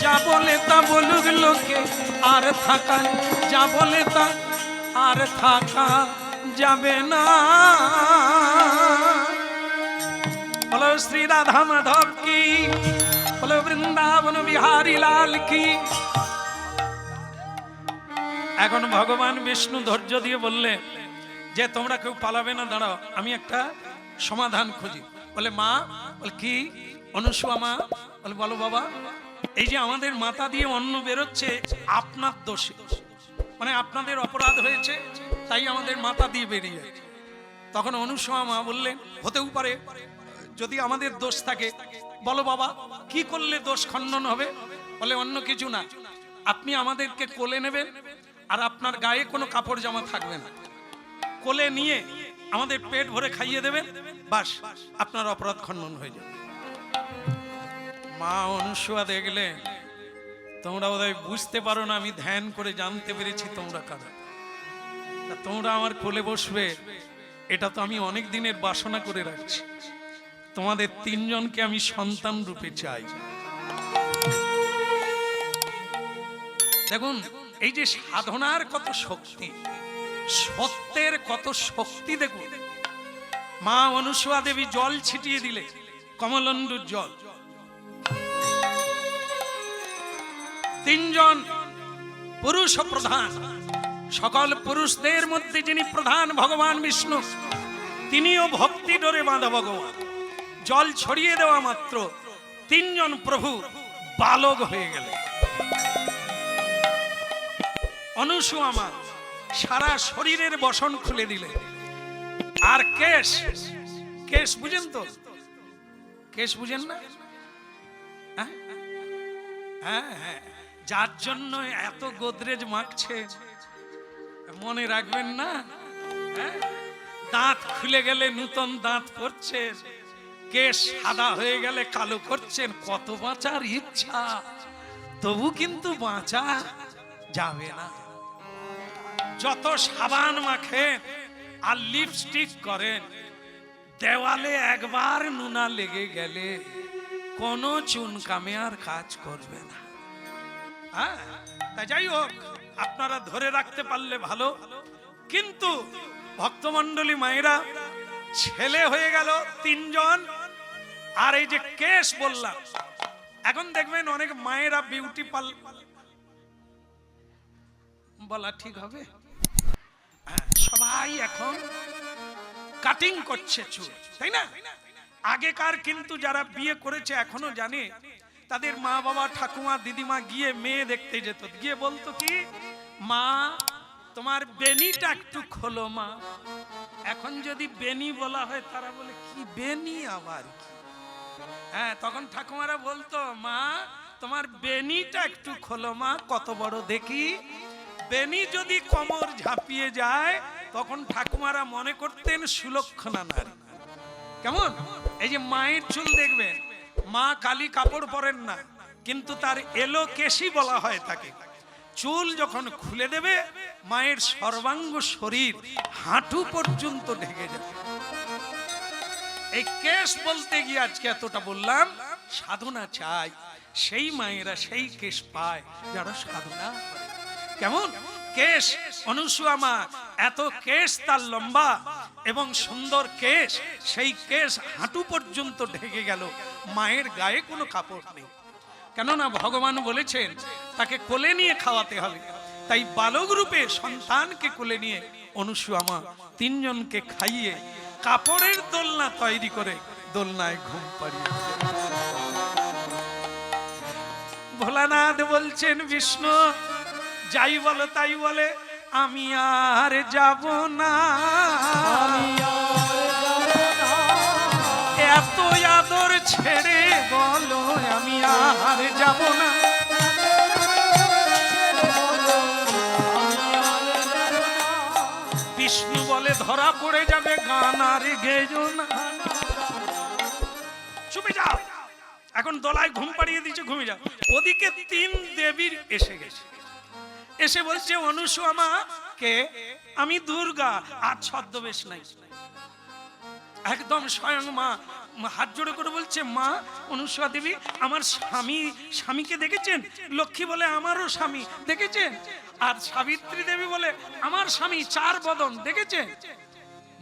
যা বলে তা বলুক লোকে, আর থাকা, যা বলে তা আর থাকা যাবে না। বলো শ্রী রাধা মাধব কি, বলো বৃন্দাবন বিহারী লাল কি। এখন ভগবান বিষ্ণু ধৈর্য দিয়ে বললে যে তোমরা কেউ পালাবে না, দাঁড়াও, আমি একটা সমাধান খুঁজি। বলে মা, বলে কি? অনুসুয়া মা বলে বলো বাবা, এই যে আমাদের মাথা দিয়ে অন্ন বেরোচ্ছে আপনার দোষে, মানে আপনাদের অপরাধ হয়েছে তাই আমাদের মাথা দিয়ে বেরিয়ে যাচ্ছে। তখন অনুসুয়া মা বললেন হতেও পারে যদি আমাদের দোষ থাকে, বলো বাবা কি করলে দোষ খণ্ডন হবে? বলে অন্য কিছু না, আপনি আমাদেরকে কোলে নেবেন আর আপনার গায়ে কোনো কাপড় জামা থাকবে না, কোলে নিয়ে আমাদের পেট ভরে খাইয়ে দেবেন, বাস আপনার অপরাধ খণ্ডন হয়ে যাবে। মা অনুসুয়া দেখলে তোমরা বোধহয় বুঝতে পারো না, আমি ধ্যান করে জানতে পেরেছি তোমরা কারা। তোমরা আমার কোলে বসবে এটা তো আমি অনেক দিনের বাসনা করে রাখছি, তোমাদের তিনজনকে আমি সন্তান রূপে চাই। দেখুন এই যে সাধনার কত শক্তি, সত্যের কত শক্তি দেখুন। মা অনুসুয়া দেবী জল ছিটিয়ে দিলে, কমলন্দুর জল, তিনজন পুরুষ প্রধান, সকল পুরুষদের মধ্যে যিনি প্রধান ভগবান বিষ্ণু, তিনিও ভক্তি ডোরে বাঁধা ভগবান। জল ছড়িয়ে দেওয়া মাত্র তিনজন প্রভু বালক হয়ে গেলেন। অনুসুয়া মা সারা শরীরের বসন খুলে দিলে, আর কেশ, কেশ বুঝেন তো? কেশ বুঝেন না? হ্যাঁ হ্যাঁ, যার জন্য এত গোদরেজ মাখছে মনে রাখবেন না, দাঁত খুলে গেলে নূতন দাঁত পড়ছে, কেশ সাদা হয়ে গেলে কালো করছেন, কত বাঁচার ইচ্ছা তবু কিন্তু বাঁচা যাবে না। যত সাবান মাখেন আর লিপস্টিক করেন, দেওয়ালে একবার নুনা লেগে গেলে কোনো চুনকামে আর কাজ করবে না। হ্যাঁ, তাই যাই হোক, আপনারা ধরে রাখতে পারলে ভালো। কিন্তু ভক্তমণ্ডলী মায়েরা, ছেলে হয়ে গেল তিনজন, আর এই যে কেশ বললাম, এখন দেখবেন অনেক মায়েরা বিউটি পার্লার, বলা ঠিক হবে, সবাই এখন কাটিং করছে চুল, তাই না? আগেকার কিন্তু যারা বিয়ে করেছে এখনো জানে, তাদের মা বাবা ঠাকুমা দিদিমা গিয়ে মেয়ে দেখতে যেত, গিয়ে বলতো কি, মা তোমার বেনিটা একটু খোলো মা। এখন যদি বেনি বলা হয় তারা বলে কি বেনি আবার কি? হ্যাঁ, তখন ঠাকুমারা বলতো মা তোমার বেনিটা একটু খোলো মা, কত বড় দেখি। বেনি যদি কোমর ঝাঁপিয়ে যায় তখন ঠাকুমারা মনে করতেন সুলক্ষণা নারী। কেমন? এই যে মায়ের চুল দেখবেন, মা কালি কাপড় পরেন না, কিন্তু তার এলো কেশি বলা হয় তাকে। চুল যখন খুলে দেবে মায়ের সর্বাঙ্গ শরীর হাঁটু পর্যন্ত ঢেকে যাবে। এই কেশ বলতে গিয়ে আজকে এতটা বললাম। সাধনা চাই, সেই মায়েরা সেই কেশ পায় যারা সাধনা করে। কেমন কেশ? অনুসুয়া মা এত কেশ তার লম্বা এবং সুন্দর কেশ, সেই কেশ হাঁটু পর্যন্ত ঢেকে গেল, মায়ের গায়ে কোনো কাপড় নেই। কেননা ভগবান বলেছেন তাকে কোলে নিয়ে খাওয়াতে হবে, তাই বালক রূপে সন্তানকে কোলে নিয়ে অনুসুয়া মা তিনজনকে খাইয়ে কাপড়ের দোলনা তৈরি করে দোলনায় ঘুম পাড়িয়ে। ভোলানাথ বলছেন বিষ্ণু যাই বলো তাই বলে, আমি আর যাব না, এত আদর ছেড়ে বলো আমি আর যাব না। বিষ্ণু বলে ধরা পড়ে যাবে গান আর গেজো না। চুপে যাও, এখন দোলায় ঘুম পাড়িয়ে দিচ্ছে, ঘুমিয়ে যাও। ওদিকে 3 দেবীর এসে গেছে, এসে বলছে অনুসুয়া মা কে? আমি দুর্গা। আর ছদ্মবেশ নাই, একদম স্বয়ং মা হাত জোড়ে করে বলছে মা অনুসুয়া দেবী আমার স্বামীকে দেখেছেন? লক্ষ্মী বলে আমারও স্বামী দেখেছেন? আর সাবিত্রী দেবী বলে আমার স্বামী 4 বদন দেখেছেন?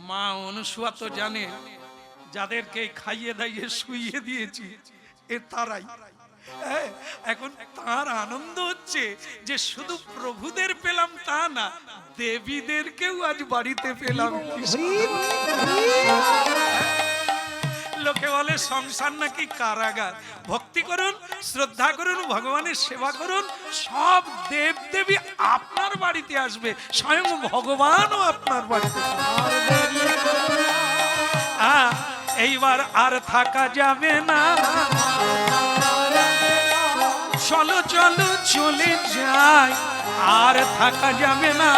মা অনুসুয়া তো জানে যাদেরকে খাইয়ে দাইয়ে শুইয়ে দিয়েছি এ তারাই। এখন তার আনন্দ হচ্ছে যে শুধু প্রভুদের পেলাম তা না, দেবীদেরকেও আজ বাড়িতে পেলাম। লোকে বলে সংসার নাকি কারাগার। ভক্তি করুন, শ্রদ্ধা করুন, ভগবানের সেবা করুন, সব দেব দেবী আপনার বাড়িতে আসবে, স্বয়ং ভগবানও আপনার বাড়িতে। এইবার আর থাকা যাবে না, চলো চলো চলে যাই, আর থাকা যাবে না।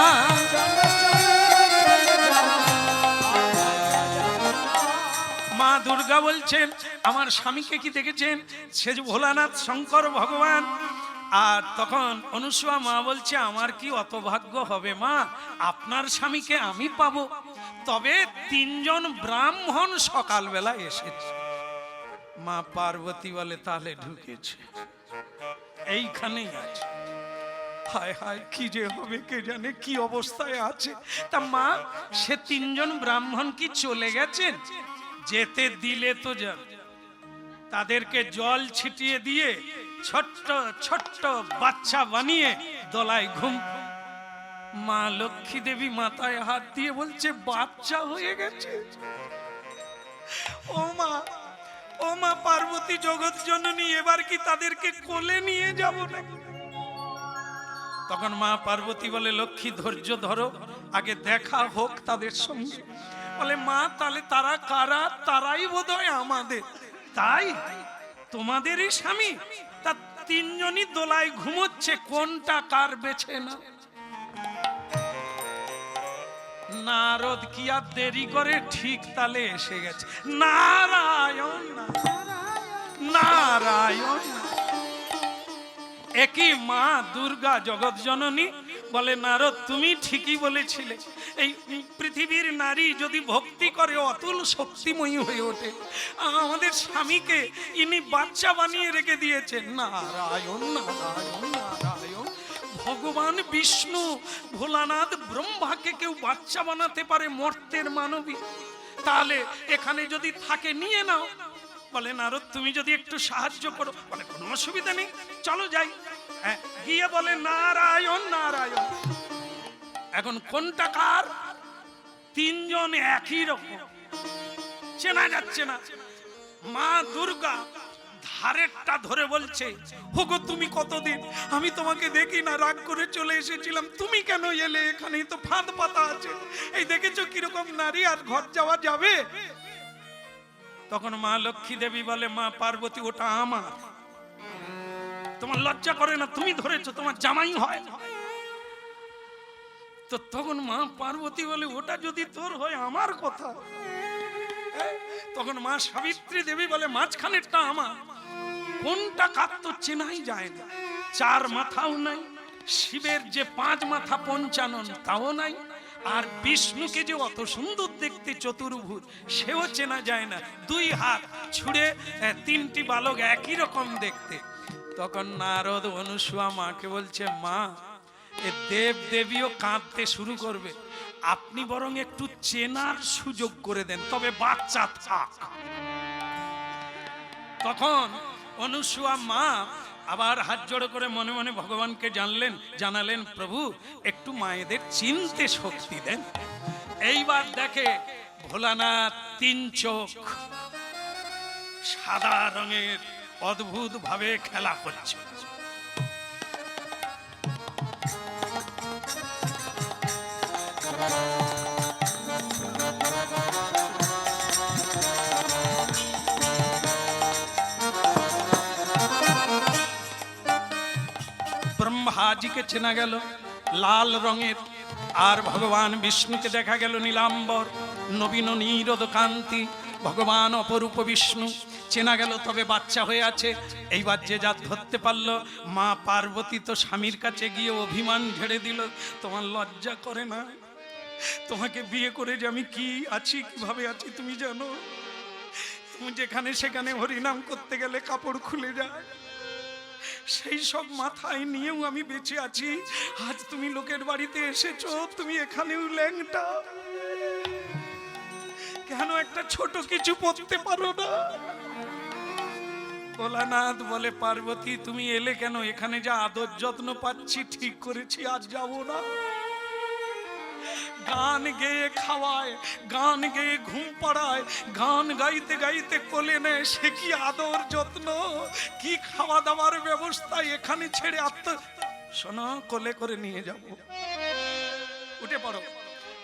মা দুর্গা বলছেন আমার স্বামীকে কি দেখেছেন? সে যে ভোলানাথ শঙ্কর ভগবান। আর তখন অনুসুয়া মা বলছে আমার কি অত ভাগ্য হবে মা, আপনার স্বামীকে আমি পাবো? তবে 3 জন ব্রাহ্মণ সকালবেলা এসেছে। মা পার্বতী বলে তাহলে ঢুকেছে, এইখানেই আছে। হায় হায় কি যে হবে কে জানে, কি অবস্থায় আছে। তা মা সে 3 জন ব্রাহ্মণ কি চলে গেছেন? যেতে দিলে তো যাবে। তাদেরকে জল ছিটিয়ে দিয়ে ছোট্ট ছোট্ট বাচ্চা বানিয়ে দোলায় ঘুম। মা লক্ষ্মী দেবী মাথায় হাত দিয়ে বলছে বাচ্চা হয়ে গেছে। ও মা পার্বতী জগৎ জননী, এবার কি তাদেরকে কোলে নিয়ে যাব নাকি? তখন মা পার্বতী বলে লক্ষ্মী ধৈর্য ধরো, আগে দেখা হোক তাদের সঙ্গে। বলে মা তাহলে তারা কারা? তারাই বোধহয় আমাদের। তাই তোমাদেরই স্বামী? তা 3 জনই দোলায় ঘুমোচ্ছে, কোনটা কার বেছে না। নারদ কি আর দেরি করে, ঠিক তালে এসে গেছে। নারায়ণ নারায়ণ। একই মা দুর্গা জগৎ জননী বলে নারদ তুমি ঠিকই বলেছিলে, এই পৃথিবীর নারী যদি ভক্তি করে অতুল শক্তিময়ী হয়ে ওঠে। আমাদের স্বামীকে ইনি বাচ্চা বানিয়ে রেখে দিয়েছেন। নারায়ণ নারায়ণ নারায়ণ। ভগবান বিষ্ণু ভোলানাথ ব্রহ্মাকে কেউ বাচ্চা বানাতে পারে মর্তের মানবী? তাহলে এখানে যদি থাকে নিয়ে নাও। বলে নারদ তুমি যদি একটু সাহায্য করো। বলে কোনো অসুবিধা নেই, চলো যাই। গিয়ে বলে নারায়ণ নারায়ণ। এখন কোনটা কার? 3 জন একই রকম, চেনা যাচ্ছে না। মা দুর্গা ধারেরটা ধরে বলছে হোগো তুমি কতদিন, আমি তোমাকে দেখি না, রাগ করে চলে এসেছিলাম, তুমি কেন এলে? এখানেই তো ফাঁদ পাতা আছে, এই দেখেছো কিরকম নারী, আর ঘর যাওয়া যাবে? তখন মা লক্ষ্মী দেবী বলে মা পার্বতী ওটা আমার, তোমার লজ্জা করে না? তুমি ধরেছো, তোমার জামাই হয়। তো তখন মা পার্বতী বলে ওটা যদি তোর হয় আমার কথা। তখন মা সাবিত্রী দেবী বলে মাঝখানেরটা আমার। কোনটা কার তো চেনাই যায় না। 4 মাথাও নাই, শিবের যে 5 মাথা পঞ্চানন তাও নাই, আর বিষ্ণুকে যে অত সুন্দর দেখতে চতুর্ভুজ সেও চেনা যায় না। 2 হাত ছুঁড়ে 3টি বালক একই রকম দেখতে। তখন নারদ অনুসুয়া মাকে বলছে মা এ দেব দেবীও কাঁদতে শুরু করবে, আপনি বরং একটু চেনার সুযোগ করে দেন, তবে বাচ্চা থাক। তখন অনুসুয়া মা আবার হাত জোড়ো করে মনে মনে ভগবানকে জানালেন প্রভু একটু মায়েদের চিনতে শক্তি দেন। এইবার দেখে ভোলানাথ 3 চোখ সাদা রঙের অদ্ভুত ভাবে খেলা করছে। ব্রহ্মাজিকে চেনা গেল, লাল রঙের আর ভগবান বিষ্ণুকে দেখা গেল নীলাম্বর নবীন নীরদ কান্তি, ভগবান অপরূপ বিষ্ণু চেনা গেল। তবে বাচ্চা হয়ে আছে। এইবার যে যা ধরতে পারল, মা পার্বতী তো স্বামীর কাছে গিয়ে অভিমান ঝেড়ে দিল, তোমার লজ্জা করে না? তোমাকে বিয়ে করে যে আমি কি আছি, কিভাবে আছি তুমি জানো? তুমি যেখানে সেখানে হরিনাম করতে গেলে কাপড় খুলে যায়, সেই সব মাথায় নিয়েও আমি বেঁচে আছি। আজ তুমি লোকের বাড়িতে এসেছো, তুমি এখানেও ল্যাংটা। কেন একটা ছোট কিছু পড়তে পারো না? ভোলানাথ বলে, পার্বতী তুমি এলে কেন? এখানে যা আদর যত্ন পাচ্ছি, ঠিক করেছি আজ যাব না। গান গেয়ে খাওয়ায়, গান গেয়ে ঘুম পাড়ায়, গান গাইতে গাইতে কোলে নেয়, সে কি আদর যত্ন, কি খাওয়া দাওয়ার ব্যবস্থা! এখানে ছেড়ে শোনো, কোলে করে নিয়ে যাব। উঠে পড়ো।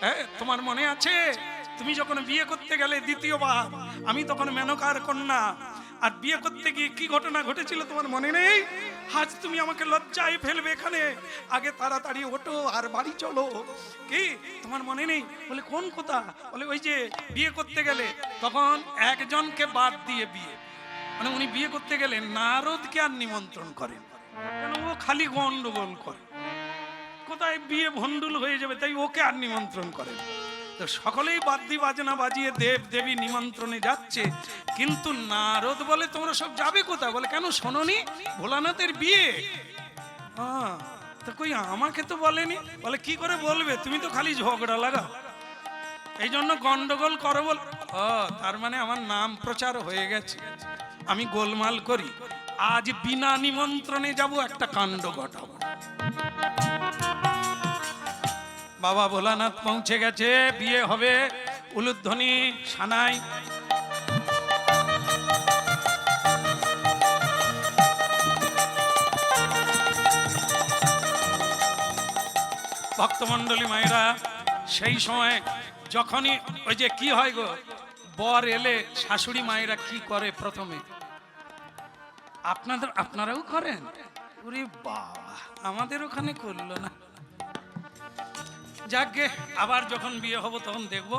হ্যাঁ, তোমার মনে আছে তুমি যখন বিয়ে করতে গেলে দ্বিতীয়বার, আমি তখন মেনকার কন্যা, আর বিয়ে করতে গিয়ে কি ঘটনা ঘটেছিল তোমার মনে নেই? আজ তুমি আমাকে লজ্জায় ফেলবে এখানে, আগে তাড়াতাড়ি ওঠো আর বাড়ি চলো। কি তোমার মনে নেই? বলে কোন কথা? বলে ওই যে বিয়ে করতে গেলে তখন একজনকে বাদ দিয়ে বিয়ে, মানে উনি বিয়ে করতে গেলে নারদকে আর নিমন্ত্রণ করেন, কেন ও খালি গন্ডগোল করে, কোথায় বিয়ে ভণ্ডুল হয়ে যাবে, তাই ওকে আর নিমন্ত্রণ করেন। তো সকলেই বাদ্যি বাজনা বাজিয়ে দেব দেবী নিমন্ত্রণে যাচ্ছে, কিন্তু নারদ বলে তোমরা সব যাবে কোথায়? বলে কেন শোনোনি ভোলানাথের বিয়ে? তো কই আমাকে তো বলেনি। বলে কি করে বলবে, তুমি তো খালি ঝগড়া লাগা, এই জন্য গন্ডগোল করো। বল তার মানে আমার নাম প্রচার হয়ে গেছে, আমি গোলমাল করি। আজ বিনা নিমন্ত্রণে যাব, একটা কাণ্ড ঘটাবো। বাবা ভোলানাথ পৌঁছে গেছে, বিয়ে হবে, উলুধ্বনি সানাই। ভক্তমণ্ডলী মায়েরা, সেই সময় যখনই ওই যে কি হয় গো, বর এলে শাশুড়ি মায়েরা কি করে প্রথমে? আপনারাও করেন? ওরে বাবা, আমাদের ওখানে করলো না। যাকে আবার যখন বিয়ে হবো তখন দেখবো।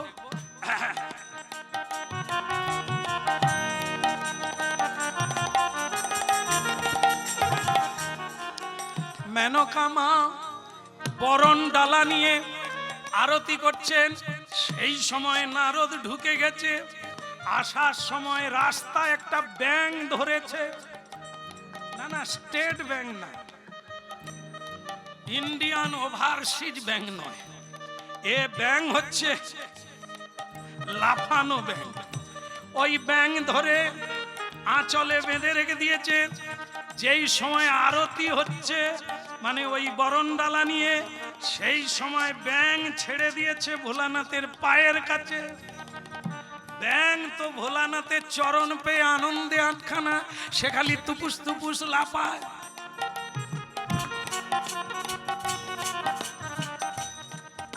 মেনকা মা বরণ ডালা নিয়ে আরতি করছেন, সেই সময় নারদ ঢুকে গেছে। আসার সময় রাস্তায় একটা ব্যাঙ ধরেছে, না স্টেট ব্যাংক না, ইন্ডিয়ান ওভারসিজ ব্যাংক নয়, এ ব্যাংক হচ্ছে লাফানো ব্যাংক। ওই ব্যাংক ধরে আঁচলে বেঁধে রেখে দিয়েছে। যেই সময় আরতি হচ্ছে, মানে ওই বরণডালা নিয়ে, সেই সময় ব্যাংক ছেড়ে দিয়েছে ভোলানাথের পায়ের কাছে। ব্যাং তো ভোলানাথের চরণ পেয়ে আনন্দে আটখানা, সে খালি তুপুস তুপুস লাফায়।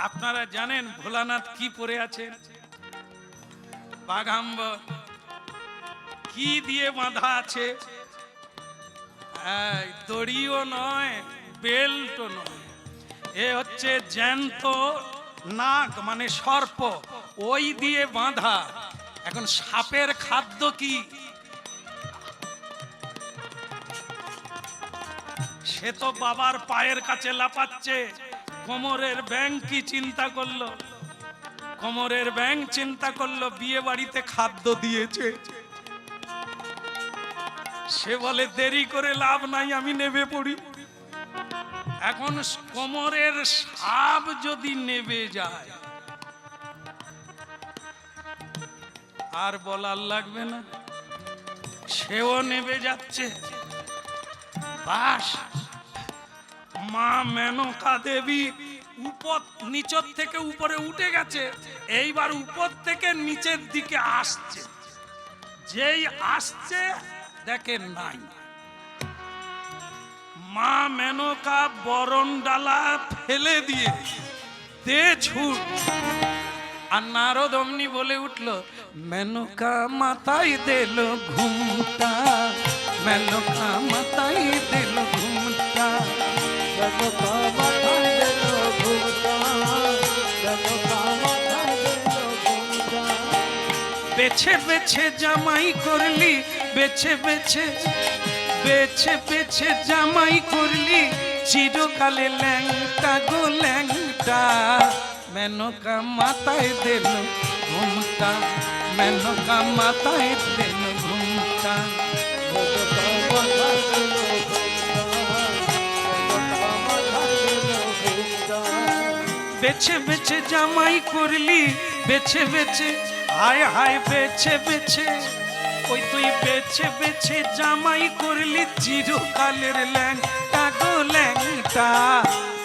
আপনারা জানেন ভোলানাথ কি পরে আছেন? বাগাম্বর। কি দিয়ে বাঁধা আছে? দড়িও নয়, বেল্টও নয়, এ হচ্ছে জ্যান্ত নাগ, মানে সর্প, ওই দিয়ে বাঁধা। এখন সাপের খাদ্য কি? সে তো বাবার পায়ের কাছে লাফাচ্ছে। কোমরের ব্যাং কি চিন্তা করলো? কোমরের ব্যাং চিন্তা করলো বিয়ে বাড়িতে খাদ্য দিয়েছে। সে বলে দেরি করে লাভ নাই, আমি নেবে পড়ি। এখন কোমরের সাপ যদি নেবে যায়, আর বলার লাগবে না, সেও নেবে যাচ্ছে। বাস, মা মেনকা দেবী উপর নিচের থেকে উপরে উঠে গেছে, এইবার উপর থেকে নিচের দিকে আসছে। যেই আসছে দেখেন নাই, মা মেনকা বরণ ডালা ফেলে দিয়ে দে ছুট। আর নারদ অমনি বলে উঠল, মেনকা মাথায় দিল ঘুমটা, মেনকা মাথায় দিল ঘুমটা, মেনকা মাথায় দিল ঘুমটা। বেছে বেছে জামাই করলি, বেছে বেছে বেছে বেছে জামাই করলি, চিরকালে ল্যাংটা গো ল্যাংটা। মেনকা মাথায় দিল ঘুমটা, মেনকা মাথায় দিল ঘুমটা। বেছে বেছে জামাই করলি, বেছে বেছে হায় হায় বেছে বেছে, ওই তুই বেছে বেছে জামাই করলি, চিরকালের ল্যাংটা গো ল্যাংটা।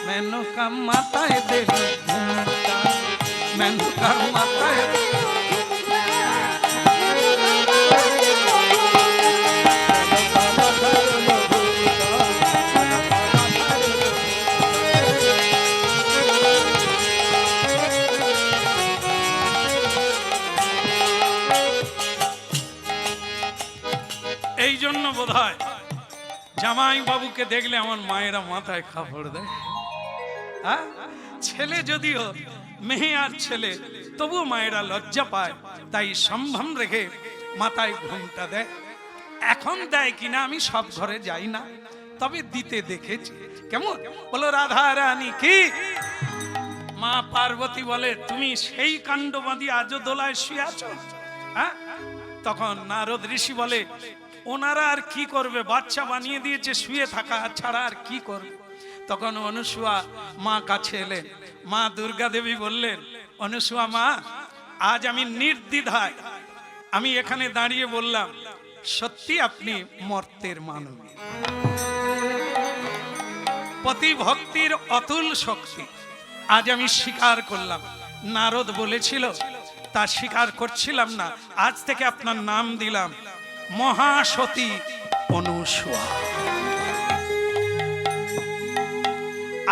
মেনকা মাথায় দিল ঘুমটা, মেনকা মাথায়। এই জন্য বোধ হয় জামাই বাবুকে দেখলে আমার মায়েরা মাথায় কাপড় দেয়। হ্যাঁ, ছেলে যদিও মেয়ে আর ছেলে, তবুও মায়েরা লজ্জা পায়, তাই সম্ভ্রম রেখে মাথায় ঘুমটা দেয়। এখন দেয় কিনা আমি সব ঘরে যাই না, তবে দিতে দেখেছি। কেমন বলো রাধা রানী কি? মা পার্বতী বলে তুমি সেই কাণ্ড বাঁধি আজও দোলায় শুয়ে আছো। হ্যাঁ, তখন নারদ ঋষি বলে ওনারা আর কি করবে, বাচ্চা বানিয়ে দিয়েছে, শুয়ে থাকা ছাড়া আর কি করবে। তখন অনুসুয়া মা কাছে এলেন, মা দুর্গা দেবী বললেন, অনুসুয়া মা, আজ আমি নির্দ্বিধায় আমি এখানে দাঁড়িয়ে বললাম, সত্যি আপনি মর্তের মানবী, পতি ভক্তির অতুল শক্তি। আজ আমি স্বীকার করলাম, নারদ বলেছিল তা স্বীকার করছিলাম না, আজ থেকে আপনার নাম দিলাম মহাসতী অনুসুয়া।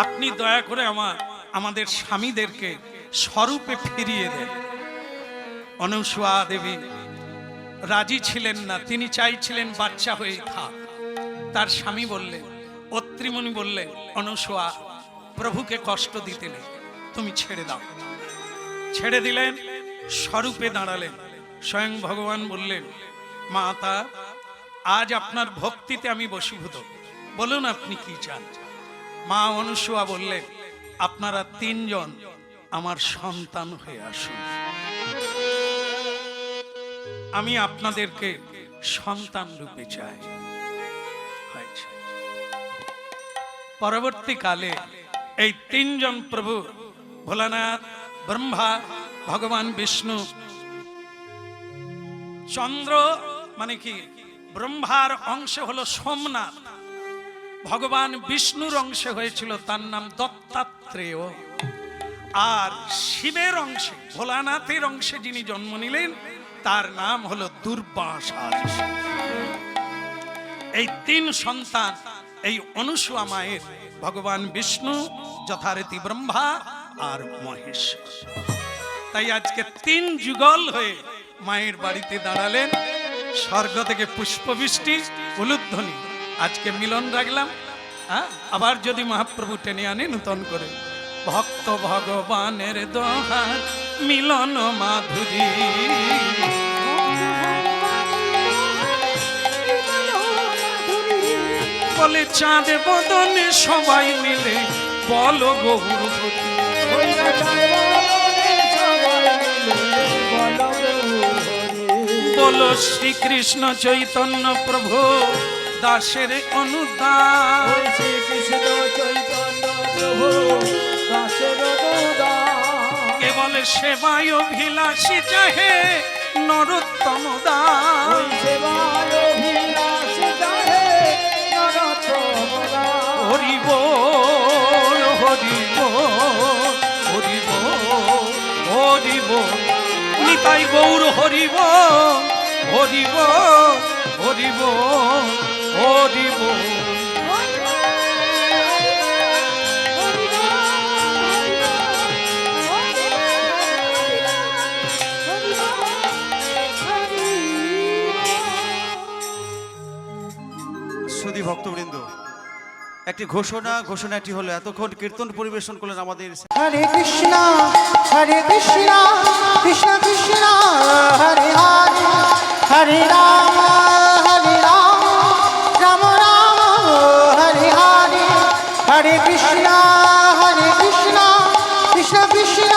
আপনি দয়া করে আমাদের স্বামীদেরকে স্বরূপে ফিরিয়ে দেন। অনুসুয়া দেবী রাজি ছিলেন না, তিনি চাইছিলেন বাচ্চা হয়ে থাক। তার স্বামী বললেন, অত্রিমুনি বললেন, অনুসুয়া প্রভুকে কষ্ট দিতে নেই, তুমি ছেড়ে দাও। ছেড়ে দিলেন, স্বরূপে দাঁড়ালেন। স্বয়ং ভগবান বললেন, মাতা আজ আপনার ভক্তিতে আমি বশীভূত, বলুন আপনি কি চান। মা অনুসুয়া বললেন, আপনারা তিনজন আমার সন্তান হয়ে আসুন, আমি আপনাদেরকে সন্তান রূপে চাই। পরবর্তীকালে এই তিনজন প্রভু ভোলানাথ, ব্রহ্মা, ভগবান বিষ্ণু, চন্দ্র মানে কি ব্রহ্মার অংশ হলো সোমনাথ, ভগবান বিষ্ণুর অংশ হয়েছিল তার নাম দত্তাত্রেয়, আর শিবের অংশে ভোলানাথের অংশে যিনি জন্ম নিলেন তার নাম হলো দুর্বাসা। এই তিন সন্তান এই অনুসুয়া মায়ের, ভগবান বিষ্ণু, যথারীতি ব্রহ্মা আর মহেশ্বর। তাই আজকে তিন যুগল হয়ে মায়ের বাড়িতে দাঁড়ালেন, স্বর্গ থেকে পুষ্পবৃষ্টি, উলুধ্বনি, আজকে মিলন রাখলাম। আবার যদি মহাপ্রভু টেনে আনে নূতন করে, ভক্ত ভগবানের দোহার মিলন মাধুরী, বলে চাঁদ বদনে সবাই মিলে বলো গৌরবতী, বলো শ্রীকৃষ্ণ চৈতন্য প্রভু দাসের অনুদান, শ্রীকৃষ্ণ চৈতন্য প্রভু দাসের অনুদান, কেবল সেবায় অভিলাষী চাহে নরোত্তম দান, সেবায় অভিলাষী চাহে নরোত্তম দান। হরি বল হরি বল হরি বল হরি বল, নিতাই গৌর হরি বল হরি বল হরি বল হরি বল। সুধী ভক্তবৃন্দ, একটি ঘোষণাটি হলো এতক্ষণ কীর্তন পরিবেশন করলেন আমাদের হরে কৃষ্ণ কৃষ্ণ কৃষ্ণ হরে হরে হরে রাম রাম রাম হরে হরে হরে কৃষ্ণ কৃষ্ণ কৃষ্ণ